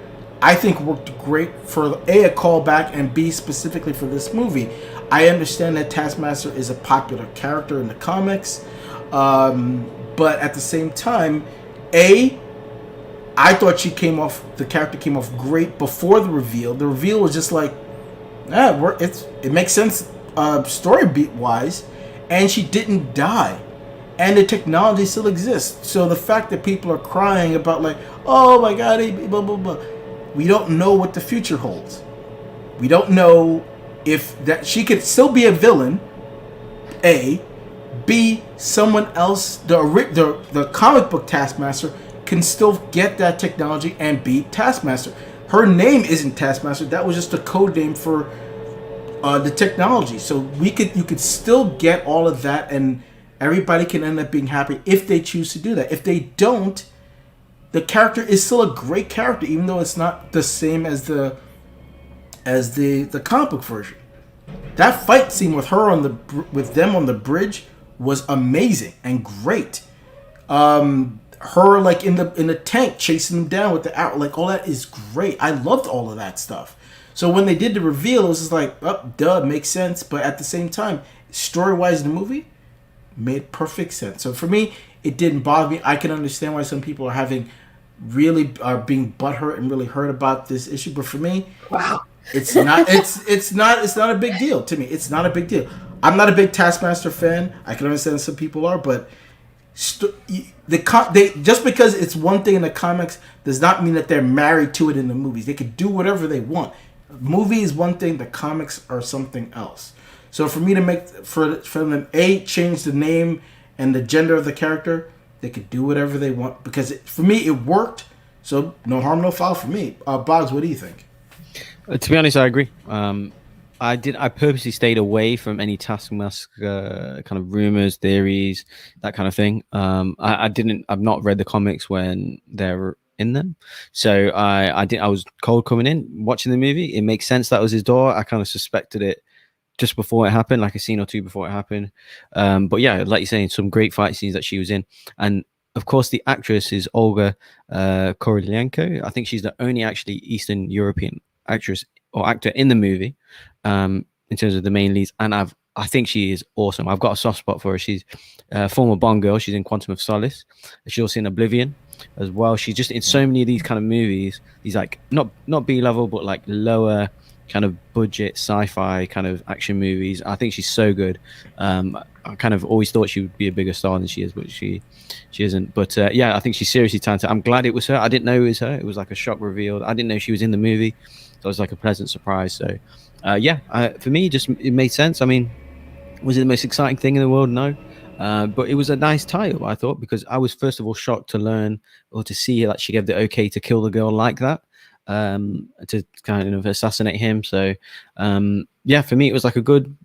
I think worked great for a callback, and B, specifically for this movie. I understand that Taskmaster is a popular character in the comics, but at the same time, I thought the character came off great before the reveal. The reveal was just like, it makes sense story beat wise, and she didn't die. And the technology still exists. So the fact that people are crying about like, oh my god, blah, blah, blah. We don't know what the future holds. We don't know if that she could still be a villain, A. B, someone else, the comic book Taskmaster, can still get that technology and be Taskmaster. Her name isn't Taskmaster. That was just a code name for the technology. So you could still get all of that and everybody can end up being happy if they choose to do that. If they don't, the character is still a great character, even though it's not the same as the comic book version. That fight scene with her with them on the bridge was amazing and great. Her like in the tank chasing them down with the arrow, like all that is great. I loved all of that stuff. So when they did the reveal, it was just like, oh, duh, makes sense. But at the same time, story-wise, the movie made perfect sense. So for me, it didn't bother me. I can understand why some people are being butthurt and really hurt about this issue. But for me, Wow. it's not a big deal to me. It's not a big deal. I'm not a big Taskmaster fan. I can understand some people are, but just because it's one thing in the comics does not mean that they're married to it in the movies. They could do whatever they want. Movie is one thing, the comics are something else. So for me to for them change the name and the gender of the character, they could do whatever they want because for me it worked. So no harm, no foul for me. Bogz, what do you think? To be honest, I agree. I purposely stayed away from any Taskmaster kind of rumors, theories, that kind of thing. I've not read the comics when they're in them, so I was cold coming in watching the movie. It makes sense that was his daughter. I kind of suspected it just before it happened, like a scene or two before it happened. But yeah, like you're saying, some great fight scenes that she was in, and of course the actress is Olga Kurylenko. I think she's the only actually Eastern European actress or actor in the movie, in terms of the main leads, and I think she is awesome. I've got a soft spot for her. She's a former Bond girl. She's in Quantum of Solace. She's also in Oblivion as well. She's just in so many of these kind of movies. These like not B level, but like lower kind of budget sci-fi kind of action movies. I think she's so good. I kind of always thought she would be a bigger star than she is, but she isn't. But yeah, I think she's seriously talented. I'm glad it was her. I didn't know it was her. It was like a shock reveal. I didn't know she was in the movie. So it was like a pleasant surprise. So yeah, for me, just it made sense. I mean, was it the most exciting thing in the world? No. But it was a nice title, I thought, because I was first of all shocked to learn or to see that she gave the okay to kill the girl like that, to kind of assassinate him. So yeah, for me, it was a good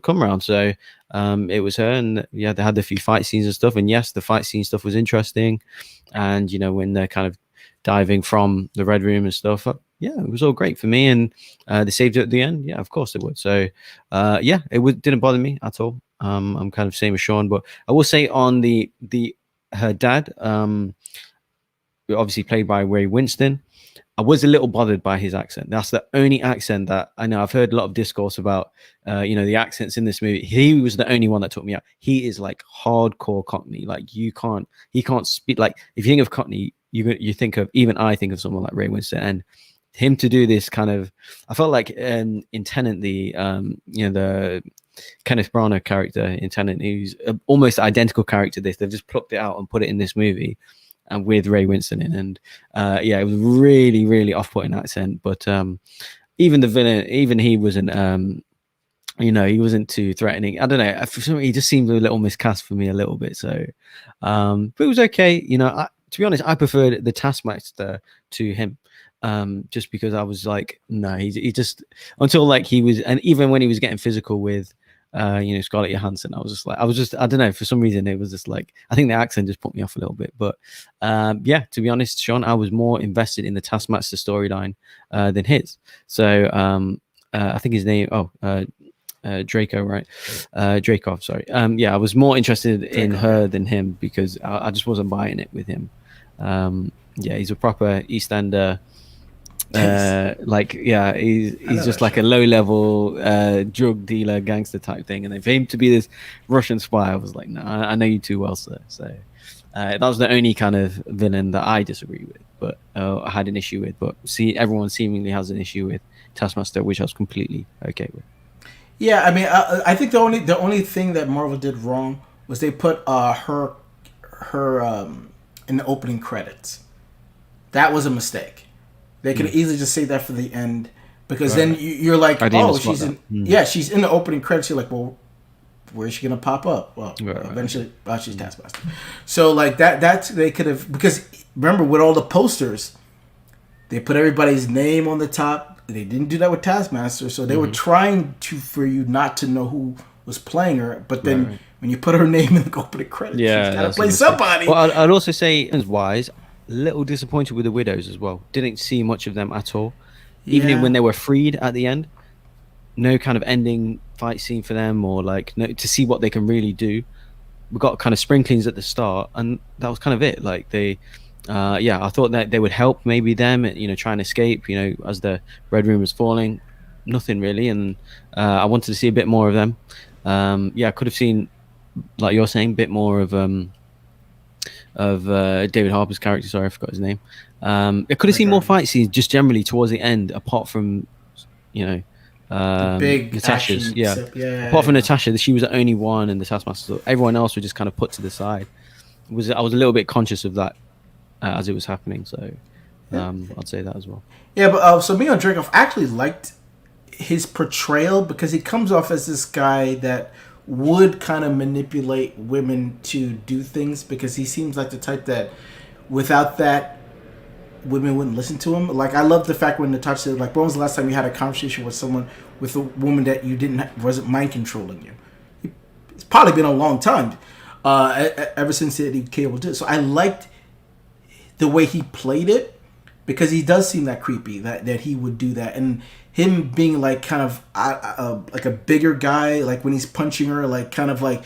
come round. So it was her, and yeah, they had a few fight scenes and stuff. And yes, the fight scene stuff was interesting. And you know, when they're kind of diving from the Red Room and stuff, yeah, it was all great for me. And they saved it at the end. Yeah, of course they would. So yeah, didn't bother me at all. I'm kind of same as Sean, but I will say on her dad, obviously played by Ray Winston, I was a little bothered by his accent. That's the only accent that I know. I've heard a lot of discourse about, you know, the accents in this movie. He was the only one that took me out. He is like hardcore Cockney. Like he can't speak. Like if you think of Cockney, you think of, even I think of someone like Ray Winston, and him to do this kind of, I felt like in Tenet, you know, the Kenneth Branagh character in Tenet, who's almost identical character to this. They've just plucked it out and put it in this movie, and with Ray Winston in. And yeah, it was really, really off-putting accent. But even the villain, even he wasn't, you know, he wasn't too threatening. I don't know. For some reason, he just seemed a little miscast for me a little bit. So, but it was okay. You know, to be honest, I preferred the Taskmaster to him. Just because I was like, no, he just, until like he was, and even when he was getting physical with you know, Scarlett Johansson, I don't know, for some reason it was just like, I think the accent just put me off a little bit. But yeah, to be honest, Sean, I was more invested in the Taskmaster storyline than his. So I think his name, Draco, right? Dracov, sorry. Yeah, I was more interested in her than him, because I just wasn't buying it with him. Yeah, he's a proper East Ender. Like, yeah, he's just like a low level drug dealer, gangster type thing. And then for him to be this Russian spy, I was like, no, I know you too well, sir. So that was the only kind of villain that I disagree with, but I had an issue with. But see, everyone seemingly has an issue with Taskmaster, which I was completely okay with. Yeah, I mean, I think the only thing that Marvel did wrong was they put her in the opening credits. That was a mistake. They could easily just say that for the end, because then you're like, oh, she's in, she's in the opening credits. You're like, well, where's she gonna pop up? Well, eventually, she's Taskmaster. So like that's they could have, because remember with all the posters, they put everybody's name on the top. They didn't do that with Taskmaster, so they were trying for you not to know who was playing her. But then when you put her name in the opening credits, she's Yeah, got to that's a play mistake. somebody. Well, I'd also say, as wise, a little disappointed with the widows as well. Didn't see much of them at all. Even when Yeah. they were freed at the end, no kind of ending fight scene for them, or like no, to see what they can really do. We got kind of sprinklings at the start, and that was kind of it. Like they, yeah, I thought that they would help maybe them, try and escape, as the red room was falling. Nothing really, and I wanted to see a bit more of them. Yeah, I could have seen, like you're saying, a bit more of David Harbour's character. Sorry, I forgot his name. I could have seen more fight scenes just generally towards the end, apart from you know The big Natasha's. action. Yeah, Yeah. apart from Natasha, she was the only one in the Taskmaster. So everyone else was just kind of put to the side. I was a little bit conscious of that as it was happening. So I'd say that as well. Yeah, but so Mio Dracoff actually liked his portrayal because he comes off as this guy that would kind of manipulate women to do things because he seems like the type that without that women wouldn't listen to him. Like I love the fact when Natasha said, like, when was the last time you had a conversation with someone, with a woman that you wasn't mind controlling you? It's probably been a long time, ever since Eddie Cable did. So I liked the way he played it because he does seem that creepy that he would do that, and him being like kind of like a bigger guy, like when he's punching her, like kind of like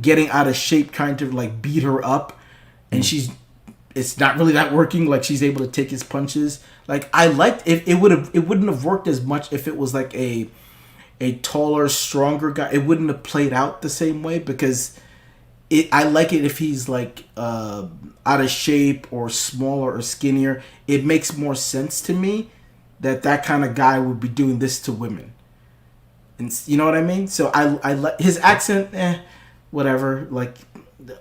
getting out of shape, trying to like beat her up, and it's not really that working. Like she's able to take his punches. Like I liked it wouldn't have worked as much if it was like a taller, stronger guy. It wouldn't have played out the same way because I like it if he's like out of shape or smaller or skinnier. It makes more sense to me that kind of guy would be doing this to women. And you know what I mean? So I like his accent, whatever. Like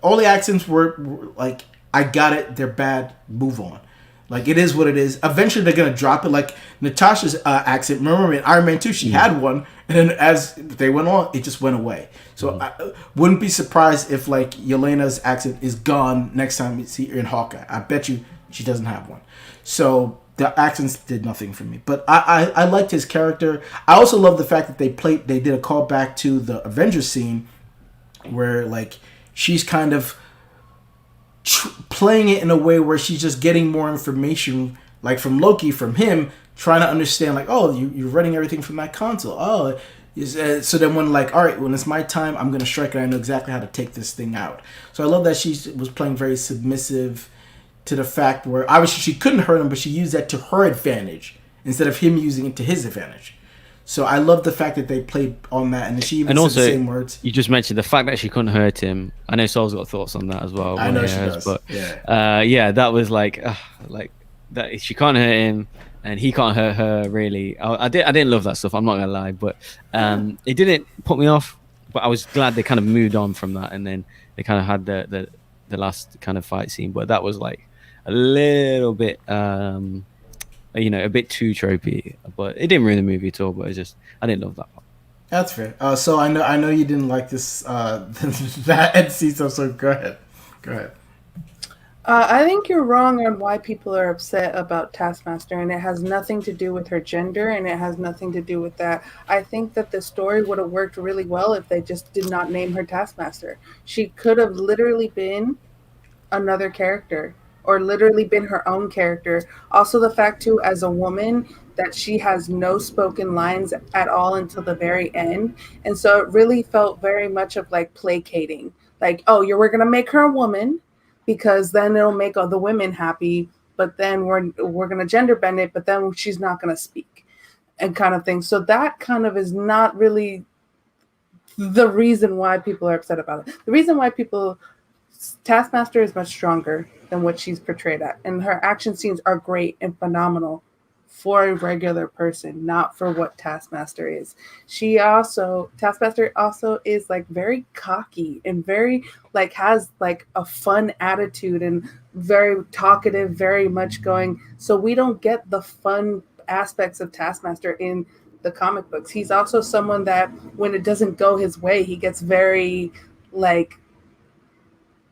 all the accents were like, I got it, they're bad, move on. Like it is what it is. Eventually they're gonna drop it. Like Natasha's accent. Remember in Iron Man 2 she had one, and then as they went on, it just went away. So I wouldn't be surprised if like Yelena's accent is gone next time you see her in Hawkeye. I bet you she doesn't have one. So the accents did nothing for me. But I liked his character. I also love the fact that they did a callback to the Avengers scene where like she's kind of playing it in a way where she's just getting more information, like from Loki, from him, trying to understand, like, oh, you're running everything from that console. Oh, so then when like, all right, when it's my time, I'm gonna strike, and I know exactly how to take this thing out. So I love that she was playing very submissive to the fact where obviously she couldn't hurt him, but she used that to her advantage instead of him using it to his advantage. So I love the fact that they played on that, and she even said the same words. You just mentioned the fact that she couldn't hurt him. I know Sol's got thoughts on that as well. I know she does, but yeah. that was like that. She can't hurt him, and he can't hurt her. Really, I didn't love that stuff. I'm not gonna lie, but it didn't put me off. But I was glad they kind of moved on from that, and then they kind of had the last kind of fight scene. But that was like a little bit. A bit too tropey, but it didn't ruin the movie at all. But I didn't love that part. That's fair. So I know you didn't like this that end scene. So go ahead. I think you're wrong on why people are upset about Taskmaster, and it has nothing to do with her gender, and it has nothing to do with that. I think that the story would have worked really well if they just did not name her Taskmaster. She could have literally been another character, or literally been her own character. Also, the fact too, as a woman, that she has no spoken lines at all until the very end, and so it really felt very much of like placating. Like, oh, we're gonna make her a woman because then it'll make all the women happy, but then we're gonna gender bend it, but then she's not gonna speak, and kind of thing. So that kind of is not really the reason why people are upset about it. The reason why Taskmaster is much stronger than what she's portrayed at, and her action scenes are great and phenomenal for a regular person, not for what Taskmaster is. Taskmaster also is like very cocky and very like has like a fun attitude and very talkative, very much going. So we don't get the fun aspects of Taskmaster in the comic books. He's also someone that when it doesn't go his way, he gets very like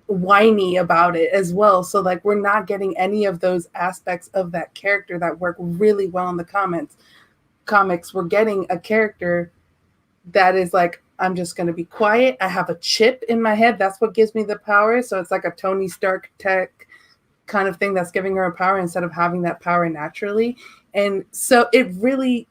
whiny about it as well. So like we're not getting any of those aspects of that character that work really well in the comics. We're getting a character that is like I'm just going to be quiet. I have a chip in my head. That's what gives me the power. So it's like a Tony Stark tech kind of thing that's giving her a power instead of having that power naturally. And so it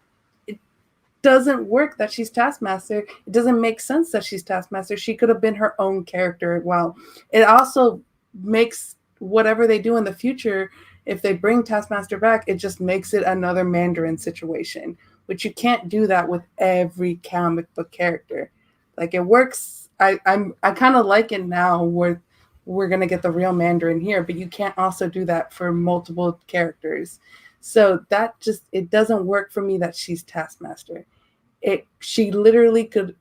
doesn't work that she's Taskmaster. It doesn't make sense that she's Taskmaster. She could have been her own character. Well, it also makes whatever they do in the future, if they bring Taskmaster back, it just makes it another Mandarin situation, which you can't do that with every comic book character. Like it works. I kind of like it now where we're gonna get the real Mandarin here, but you can't also do that for multiple characters. So that just it doesn't work for me that she's Taskmaster. She literally could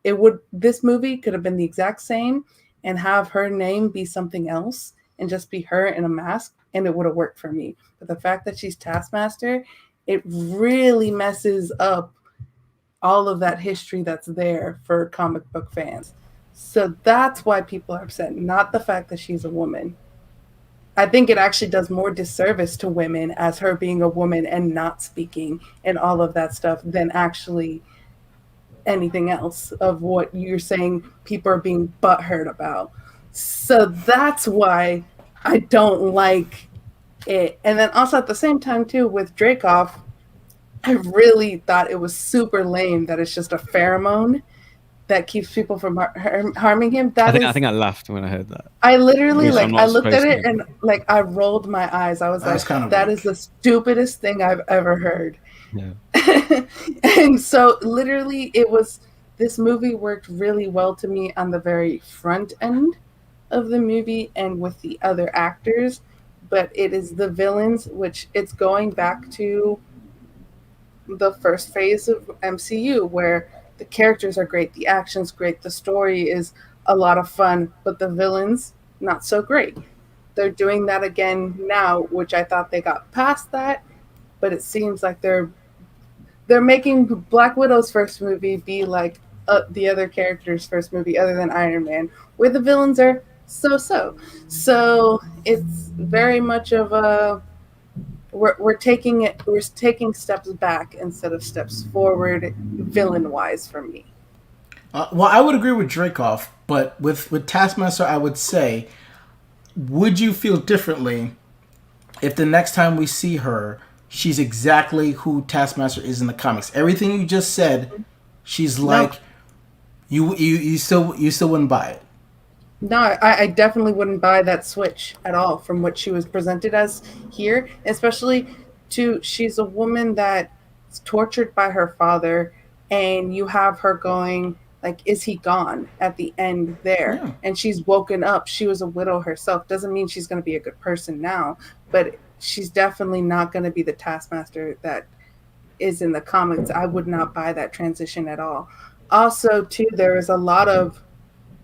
this movie could have been the exact same and have her name be something else and just be her in a mask, and it would have worked for me. But the fact that she's Taskmaster, it really messes up all of that history that's there for comic book fans. So that's why people are upset, not the fact that she's a woman. I think it actually does more disservice to women as her being a woman and not speaking and all of that stuff than actually anything else of what you're saying people are being butthurt about. So that's why I don't like it. And then also at the same time too with Dracoff, I really thought it was super lame that it's just a pheromone that keeps people from harming him. I think I laughed when I heard that. I literally I looked at it and I rolled my eyes. I was that is the stupidest thing I've ever heard. Yeah. And so literally this movie worked really well to me on the very front end of the movie and with the other actors, but it is the villains, which it's going back to the first phase of MCU where the characters are great, the action's great, the story is a lot of fun, but the villains, not so great. They're doing that again now, which I thought they got past that, but it seems like they're making Black Widow's first movie be like the other characters' first movie other than Iron Man, where the villains are so-so. So it's very much of a we're taking steps back instead of steps forward villain wise for me. Well, I would agree with Dracoff, but with Taskmaster, I would say, would you feel differently if the next time we see her, she's exactly who Taskmaster is in the comics? Everything you just said, she's like, you still wouldn't buy it. No, I definitely wouldn't buy that switch at all from what she was presented as here, especially she's a woman that's tortured by her father, and you have her going, like, is he gone at the end there? Yeah. And she's woken up. She was a widow herself. Doesn't mean she's going to be a good person now, but she's definitely not going to be the Taskmaster that is in the comics. I would not buy that transition at all. Also, too, there is a lot of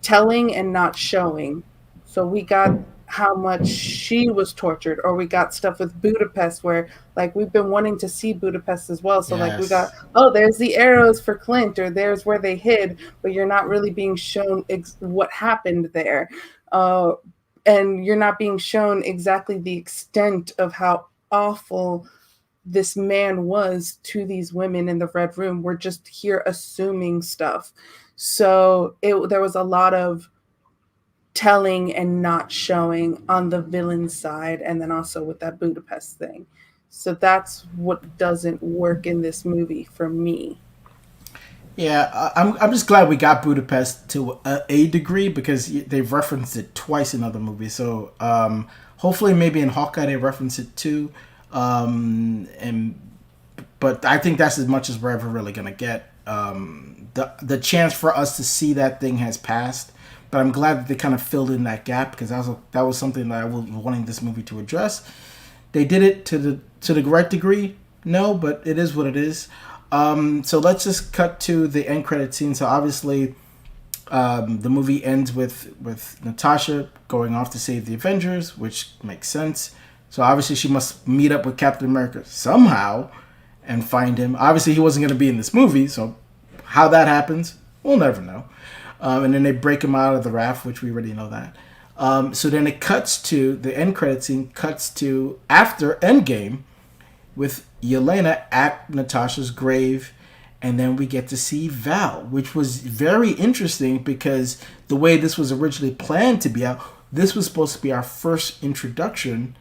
telling and not showing. So we got how much she was tortured, or we got stuff with Budapest where like we've been wanting to see Budapest as well. So like we got, there's the arrows for Clint, or there's where they hid, but you're not really being shown what happened there. And you're not being shown exactly the extent of how awful this man was to these women in the Red Room. We're just here assuming stuff. So there was a lot of telling and not showing on the villain side, and then also with that Budapest thing. So that's what doesn't work in this movie for me. Yeah, I'm just glad we got Budapest to a degree, because they've referenced it twice in other movies. So hopefully maybe in Hawkeye they reference it too. But I think that's as much as we're ever really going to get. The chance for us to see that thing has passed, but I'm glad that they kind of filled in that gap, because that was something that I was wanting this movie to address. They did it to the right degree, no, but it is what it is. So let's just cut to the end credit scene. So obviously, the movie ends with Natasha going off to save the Avengers, which makes sense. So obviously she must meet up with Captain America somehow and find him. Obviously he wasn't going to be in this movie, so how that happens, we'll never know. And then they break him out of the raft, which we already know that. So then it cuts to, the end credit scene cuts to after Endgame with Yelena at Natasha's grave, and then we get to see Val, which was very interesting because the way this was originally planned to be out, this was supposed to be our first introduction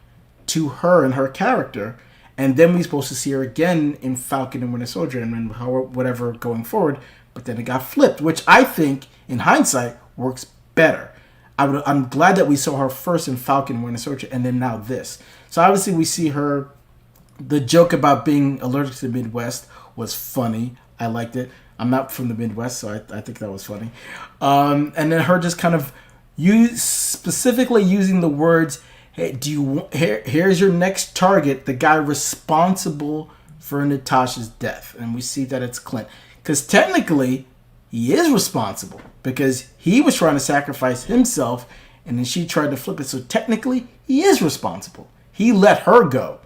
to her and her character, and then we're supposed to see her again in Falcon and Winter Soldier and then whatever going forward. But then it got flipped, which I think, in hindsight, works better. I'm glad that we saw her first in Falcon and Winter Soldier, and then now this. So obviously we see her. The joke about being allergic to the Midwest was funny. I liked it. I'm not from the Midwest, so I think that was funny. And then her just kind of specifically using the words, "Hey, here's your next target, the guy responsible for Natasha's death," and we see that it's Clint, because technically he is responsible because he was trying to sacrifice himself, and then she tried to flip it. So technically he is responsible. He let her go,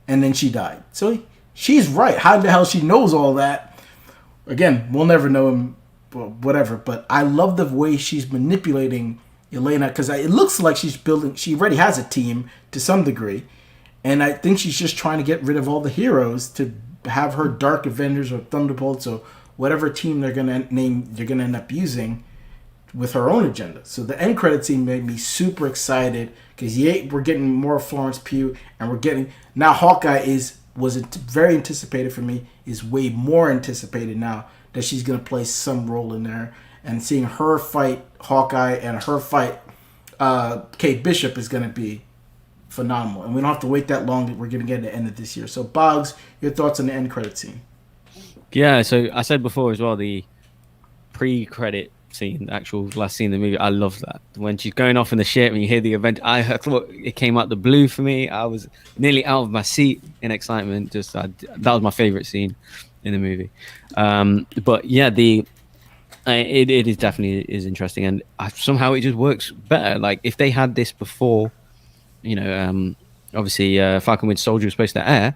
and then she died. So she's right. How the hell she knows all that? Again, we'll never know him, whatever. But I love the way she's manipulating Elena, because it looks like she's building. She already has a team to some degree, and I think she's just trying to get rid of all the heroes to have her Dark Avengers or Thunderbolts or whatever team they're gonna end up using with her own agenda. So the end credit scene made me super excited because we're getting more Florence Pugh, and we're getting now Hawkeye was very anticipated for me, is way more anticipated now that she's going to play some role in there, and seeing her fight Hawkeye and her fight Kate Bishop is going to be phenomenal, and we don't have to wait that long. We're going to get to the end of this year. So Bogz, your thoughts on the end credit scene? Yeah, so I said before as well, the pre-credit scene, the actual last scene of the movie, I love that. When she's going off in the ship and you hear the event, I thought it came out the blue for me. I was nearly out of my seat in excitement. That was my favorite scene in the movie. But yeah, it is definitely is interesting, and somehow it just works better. Like if they had this before, obviously Falcon Winter Soldier was supposed to air.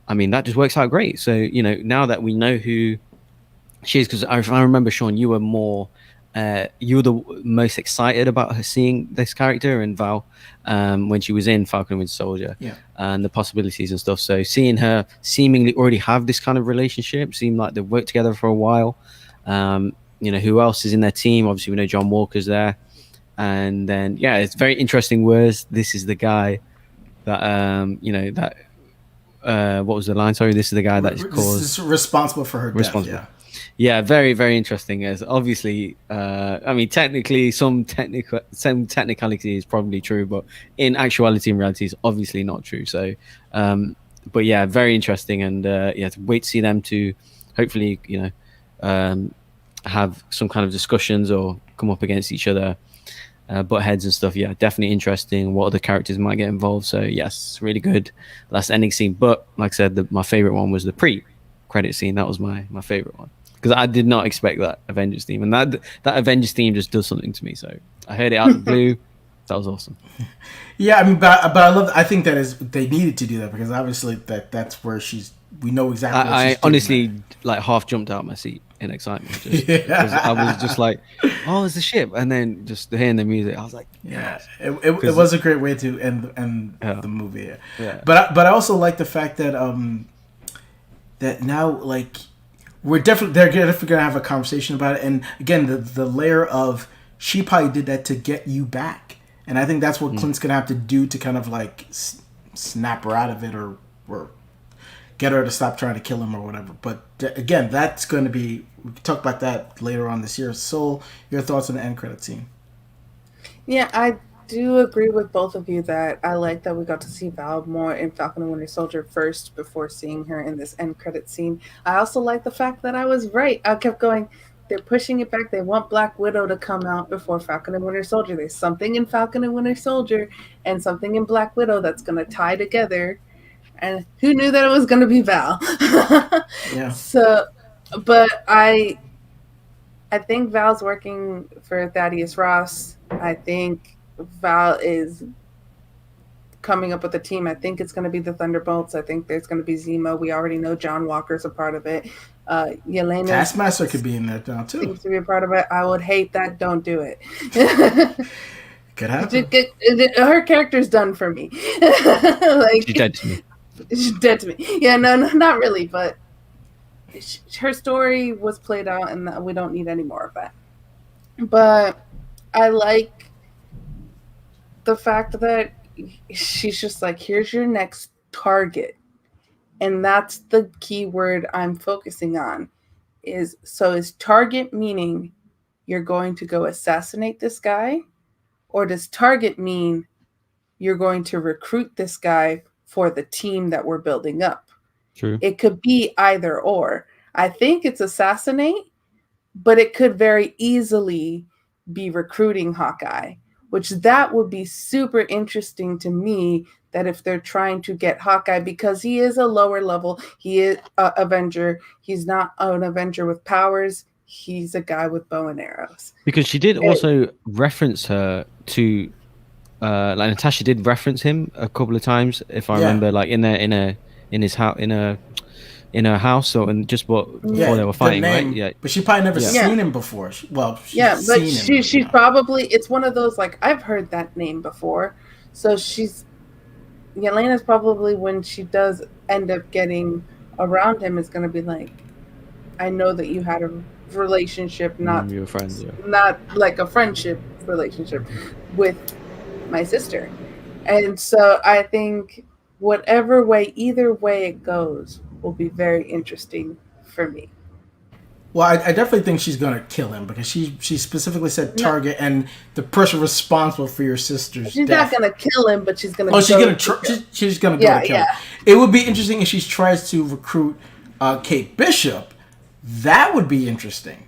I mean, that just works out great. So now that we know who she is, because if I remember, Sean, you were you were the most excited about her seeing this character and Val when she was in Falcon and Winter Soldier, and the possibilities and stuff. So seeing her seemingly already have this kind of relationship, seem like they've worked together for a while. Who else is in their team? Obviously, we know John Walker's there, and then it's very interesting. Whereas this is the guy that what was the line? Sorry, this is the guy that is responsible for her death. Yeah, very, very interesting. As obviously, I mean, technically, some technicality is probably true, but in actuality, in reality, is obviously not true. So, but yeah, very interesting, and to wait to see them to hopefully, have some kind of discussions or come up against each other, butt heads and stuff. Yeah, definitely interesting. What other characters might get involved? So yes, really good last ending scene. But like I said, my favorite one was the pre-credit scene. That was my favorite one, because I did not expect that Avengers theme, and that Avengers theme just does something to me. So I heard it out of the blue. That was awesome. Yeah, I mean, but I love. I think they needed to do that, because obviously that's where we know exactly. I honestly half jumped out of my seat in excitement, because I was just like, "Oh, it's the ship!" And then just hearing the music, I was like, it was a great way to end the movie. Yeah. But I also like the fact that that now they're definitely gonna have a conversation about it, and again the layer of she probably did that to get you back, and I think that's what Clint's gonna have to do to kind of snap her out of it, or get her to stop trying to kill him or whatever. But again, that's going to be, we can talk about that later on this year. Soul, your thoughts on the end credit scene? Yeah, I do agree with both of you that I like that we got to see Val more in Falcon and Winter Soldier first before seeing her in this end credit scene. I also like the fact that I was right. I kept going, they're pushing it back. They want Black Widow to come out before Falcon and Winter Soldier. There's something in Falcon and Winter Soldier and something in Black Widow that's going to tie together. And who knew that it was going to be Val? Yeah. So, but I think Val's working for Thaddeus Ross. I think Val is coming up with a team. I think it's going to be the Thunderbolts. I think there's going to be Zemo. We already know John Walker's a part of it. Yelena Taskmaster could be in there now too. Seems to be a part of it. I would hate that. Don't do it. Could happen. Her character's done for me. She's dead to me. She's dead to me. Yeah, no, not really, but her story was played out, and we don't need any more of that. But I like the fact that she's just like, here's your next target. And that's the key word I'm focusing on. Is target meaning you're going to go assassinate this guy? Or does target mean you're going to recruit this guy for the team that we're building up? True. It could be either or. I think it's assassinate, but it could very easily be recruiting Hawkeye, which that would be super interesting to me, that if they're trying to get Hawkeye, because he is a lower level, he is an Avenger. He's not an Avenger with powers. He's a guy with bow and arrows. Because she did also reference her to, like Natasha did reference him a couple of times, if I remember, like in his house, in her house, or and just before they were fighting, right? Yeah, but she probably never seen him before. She's probably, it's one of those, like, I've heard that name before, so Yelena's probably, when she does end up getting around him, is going to be like, I know that you had a relationship, not you were friends, not like a friendship relationship with my sister, and so I think either way it goes, will be very interesting for me. Well, I definitely think she's gonna kill him, because she specifically said target and the person responsible for your sister's she's death. Not gonna kill him, but she's gonna. Oh, she's gonna she's gonna go to kill him. It would be interesting if she tries to recruit Kate Bishop. That would be interesting,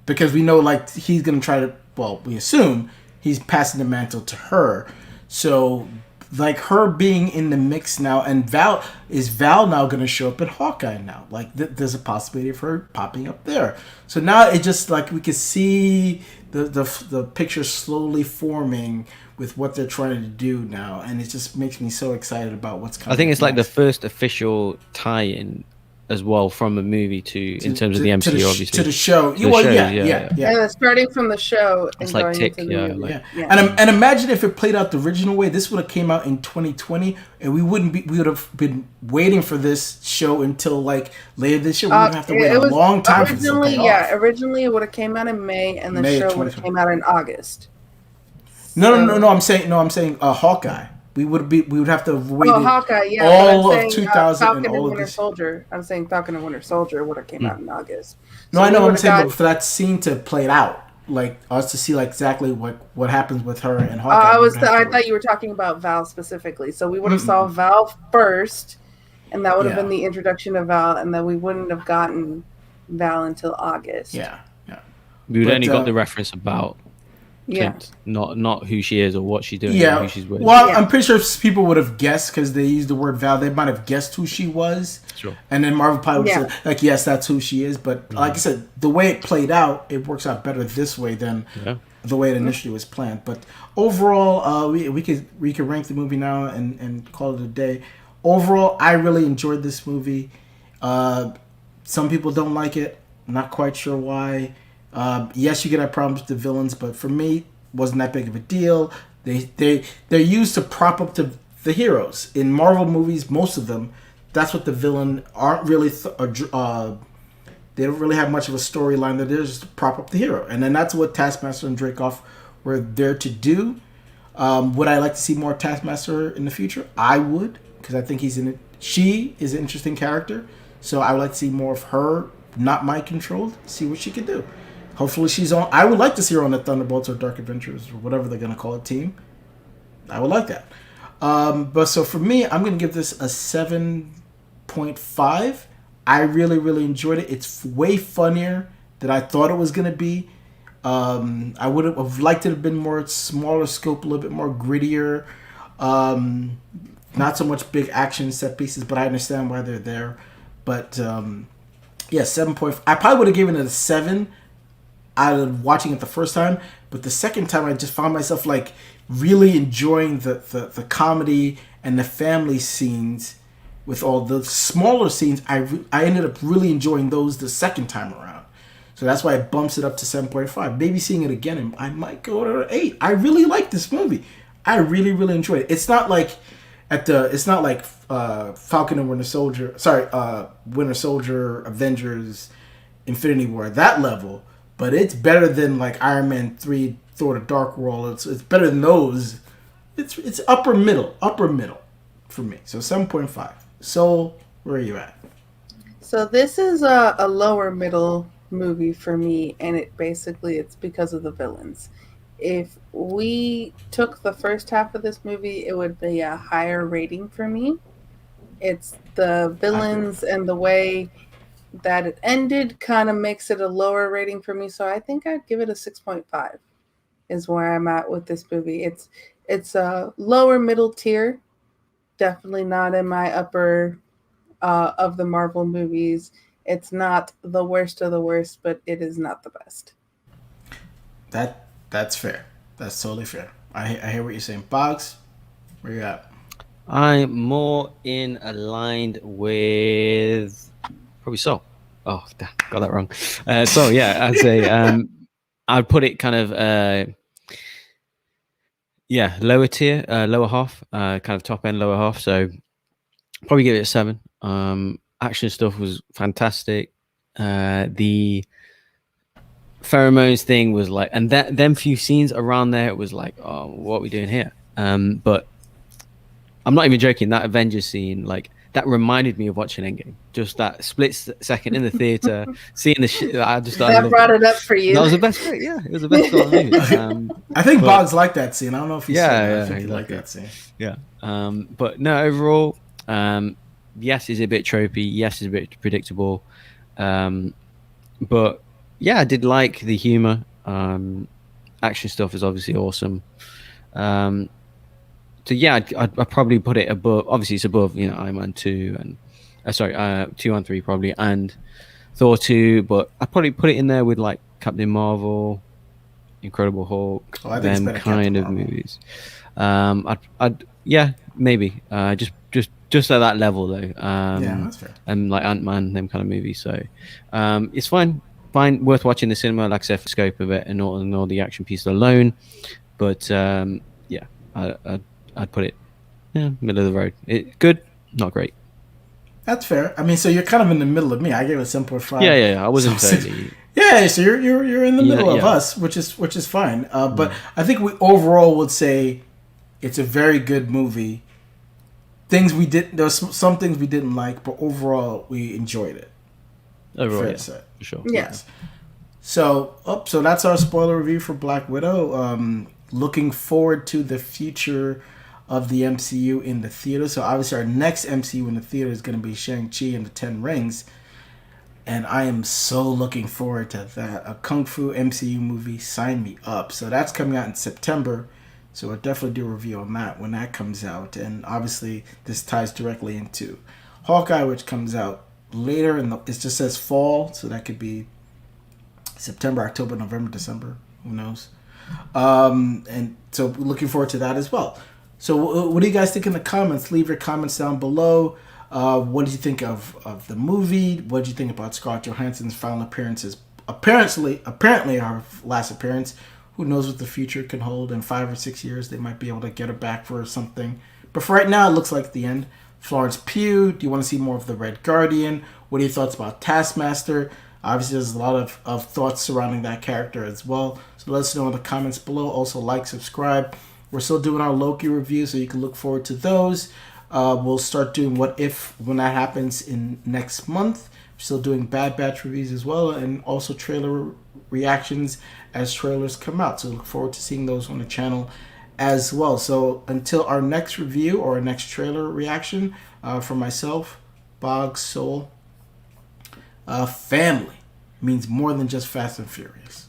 because we know, like, he's gonna try to. Well, we assume he's passing the mantle to her. So, like, her being in the mix now, and Val now going to show up in Hawkeye now? Like, there's a possibility of her popping up there. So now it just, like, we can see the picture slowly forming with what they're trying to do now, and it just makes me so excited about what's coming. I think it's like the first official tie-in as well from a movie in terms of the MCU, obviously, to the show. Yeah, starting from the show and it's like going tick, into the movie. And imagine if it played out the original way. This would have came out in 2020, and we would have been waiting for this show until, like, later this year. We would have to wait a long time for this to pay off. Originally it would have came out in May, and the show would have came out in August. No. I'm saying Hawkeye. We would have to wait Hawkeye, all of 2000 Falcon and all and of Winter this. Soldier. I'm saying Falcon and Winter Soldier would have came out in August. No, I know. I'm saying, but for that scene to play it out, like, us to see, like, exactly what happens with her and Hawkeye. I thought you were talking about Val specifically. So we would have saw Val first, and that would have been the introduction of Val, and then we wouldn't have gotten Val until August. Yeah. We would only got the reference about. Not who she is or what she's doing. Or who she's with. Well, I'm pretty sure people would have guessed, because they used the word Val. They might have guessed who she was. Sure. And then Marvel probably would have said, like, yes, that's who she is. But like I said, the way it played out, it works out better this way than the way it initially was planned. But overall, we could rank the movie now and call it a day. Overall, I really enjoyed this movie. Some people don't like it. Not quite sure why. Yes, you could have problems with the villains, but for me, it wasn't that big of a deal. They're used to prop up the heroes. In Marvel movies, most of them, that's what the villain aren't really. They don't really have much of a storyline. They're there just to prop up the hero, and then that's what Taskmaster and Dreykov were there to do. Would I like to see more Taskmaster in the future? I would, because I think she is an interesting character, so I would like to see more of her, not mind controlled. See what she could do. Hopefully she's on. I would like to see her on the Thunderbolts or Dark Adventures or whatever they're going to call it team. I would like that. But so for me, I'm going to give this a 7.5. I really, really enjoyed it. It's way funnier than I thought it was going to be. I would have liked it to have been more smaller scope, a little bit more grittier. Not so much big action set pieces, but I understand why they're there. But 7.5. I probably would have given it a 7 out of watching it the first time, but the second time I just found myself, like, really enjoying the comedy and the family scenes. With all the smaller scenes, I ended up really enjoying those the second time around. So that's why it bumps it up to 7.5. Maybe seeing it again, I might go to 8. I really like this movie. I really, really enjoyed it. It's not like Falcon and Winter Soldier. Sorry, Winter Soldier, Avengers, Infinity War. That level, but it's better than like Iron Man 3, Thor: The Dark World. It's better than those. It's upper middle for me. So 7.5. Soul, where are you at? So this is a lower middle movie for me, and it's because of the villains. If we took the first half of this movie, it would be a higher rating for me. It's the villains and the way that it ended kind of makes it a lower rating for me. So I think I'd give it a 6.5 is where I'm at with this movie. It's a lower middle tier, definitely not in my upper of the Marvel movies. It's not the worst of the worst, but it is not the best. That's fair. That's totally fair. I hear what you're saying. Bogz, where you at? I'm more in aligned with probably Soul. Oh, damn, got that wrong. So yeah, I'd say I'd put it kind of lower tier, lower half, kind of top end, lower half. So probably give it a 7. Action stuff was fantastic. The pheromones thing was like, and that them few scenes around there, it was like, oh, what are we doing here? But I'm not even joking. That Avengers scene, like that reminded me of watching Endgame. Just that split second in the theater, seeing the shit. That brought it up for you. That was the best bit. Yeah, it was the best part of the movie. I think Bogz liked that scene. I don't know if he said that. I think he liked exactly. that scene. Yeah. But no, overall, yes, it's a bit tropey. Yes, it's a bit predictable. But yeah, I did like the humor. Action stuff is obviously awesome. So yeah, I'd probably put it above. Obviously, it's above Iron Man 2 and 2 and 3 probably, and Thor 2. But I'd probably put it in there with like Captain Marvel, Incredible Hulk, them kind of movies. Yeah, maybe just at that level though. Yeah, that's fair. And like Ant-Man, them kind of movies. So it's fine, worth watching the cinema. Like I said, for the scope of it and all the action pieces alone. But yeah, I'd put it middle of the road. Good, not great. That's fair. I mean, so you're kind of in the middle of me. I gave it 7.5. Yeah. I wasn't totally. Yeah, so you're in the middle of us, which is fine. But I think we overall would say it's a very good movie. There's some things we didn't like, but overall we enjoyed it. Overall, fair yeah, to say. for sure. Yes. So that's our spoiler review for Black Widow. Looking forward to the future of the MCU in the theater. So obviously our next MCU in the theater is going to be Shang-Chi and the Ten Rings. And I am so looking forward to that. A Kung Fu MCU movie, sign me up. So that's coming out in September. So we'll definitely do a review on that when that comes out. And obviously this ties directly into Hawkeye, which comes out later. And it just says fall. So that could be September, October, November, December. Who knows? And so we're looking forward to that as well. So what do you guys think in the comments? Leave your comments down below. What did you think of the movie? What did you think about Scarlett Johansson's final appearances? Apparently our last appearance. Who knows what the future can hold? In 5 or 6 years, they might be able to get her back for something. But for right now, it looks like the end. Florence Pugh, do you want to see more of the Red Guardian? What are your thoughts about Taskmaster? Obviously, there's a lot of thoughts surrounding that character as well. So let us know in the comments below. Also, like, subscribe. We're still doing our Loki review, so you can look forward to those. We'll start doing What If when that happens in next month. We're still doing Bad Batch reviews as well, and also trailer reactions as trailers come out. So look forward to seeing those on the channel as well. So until our next review or our next trailer reaction, for myself, Bogz, Soul, family means more than just Fast and Furious.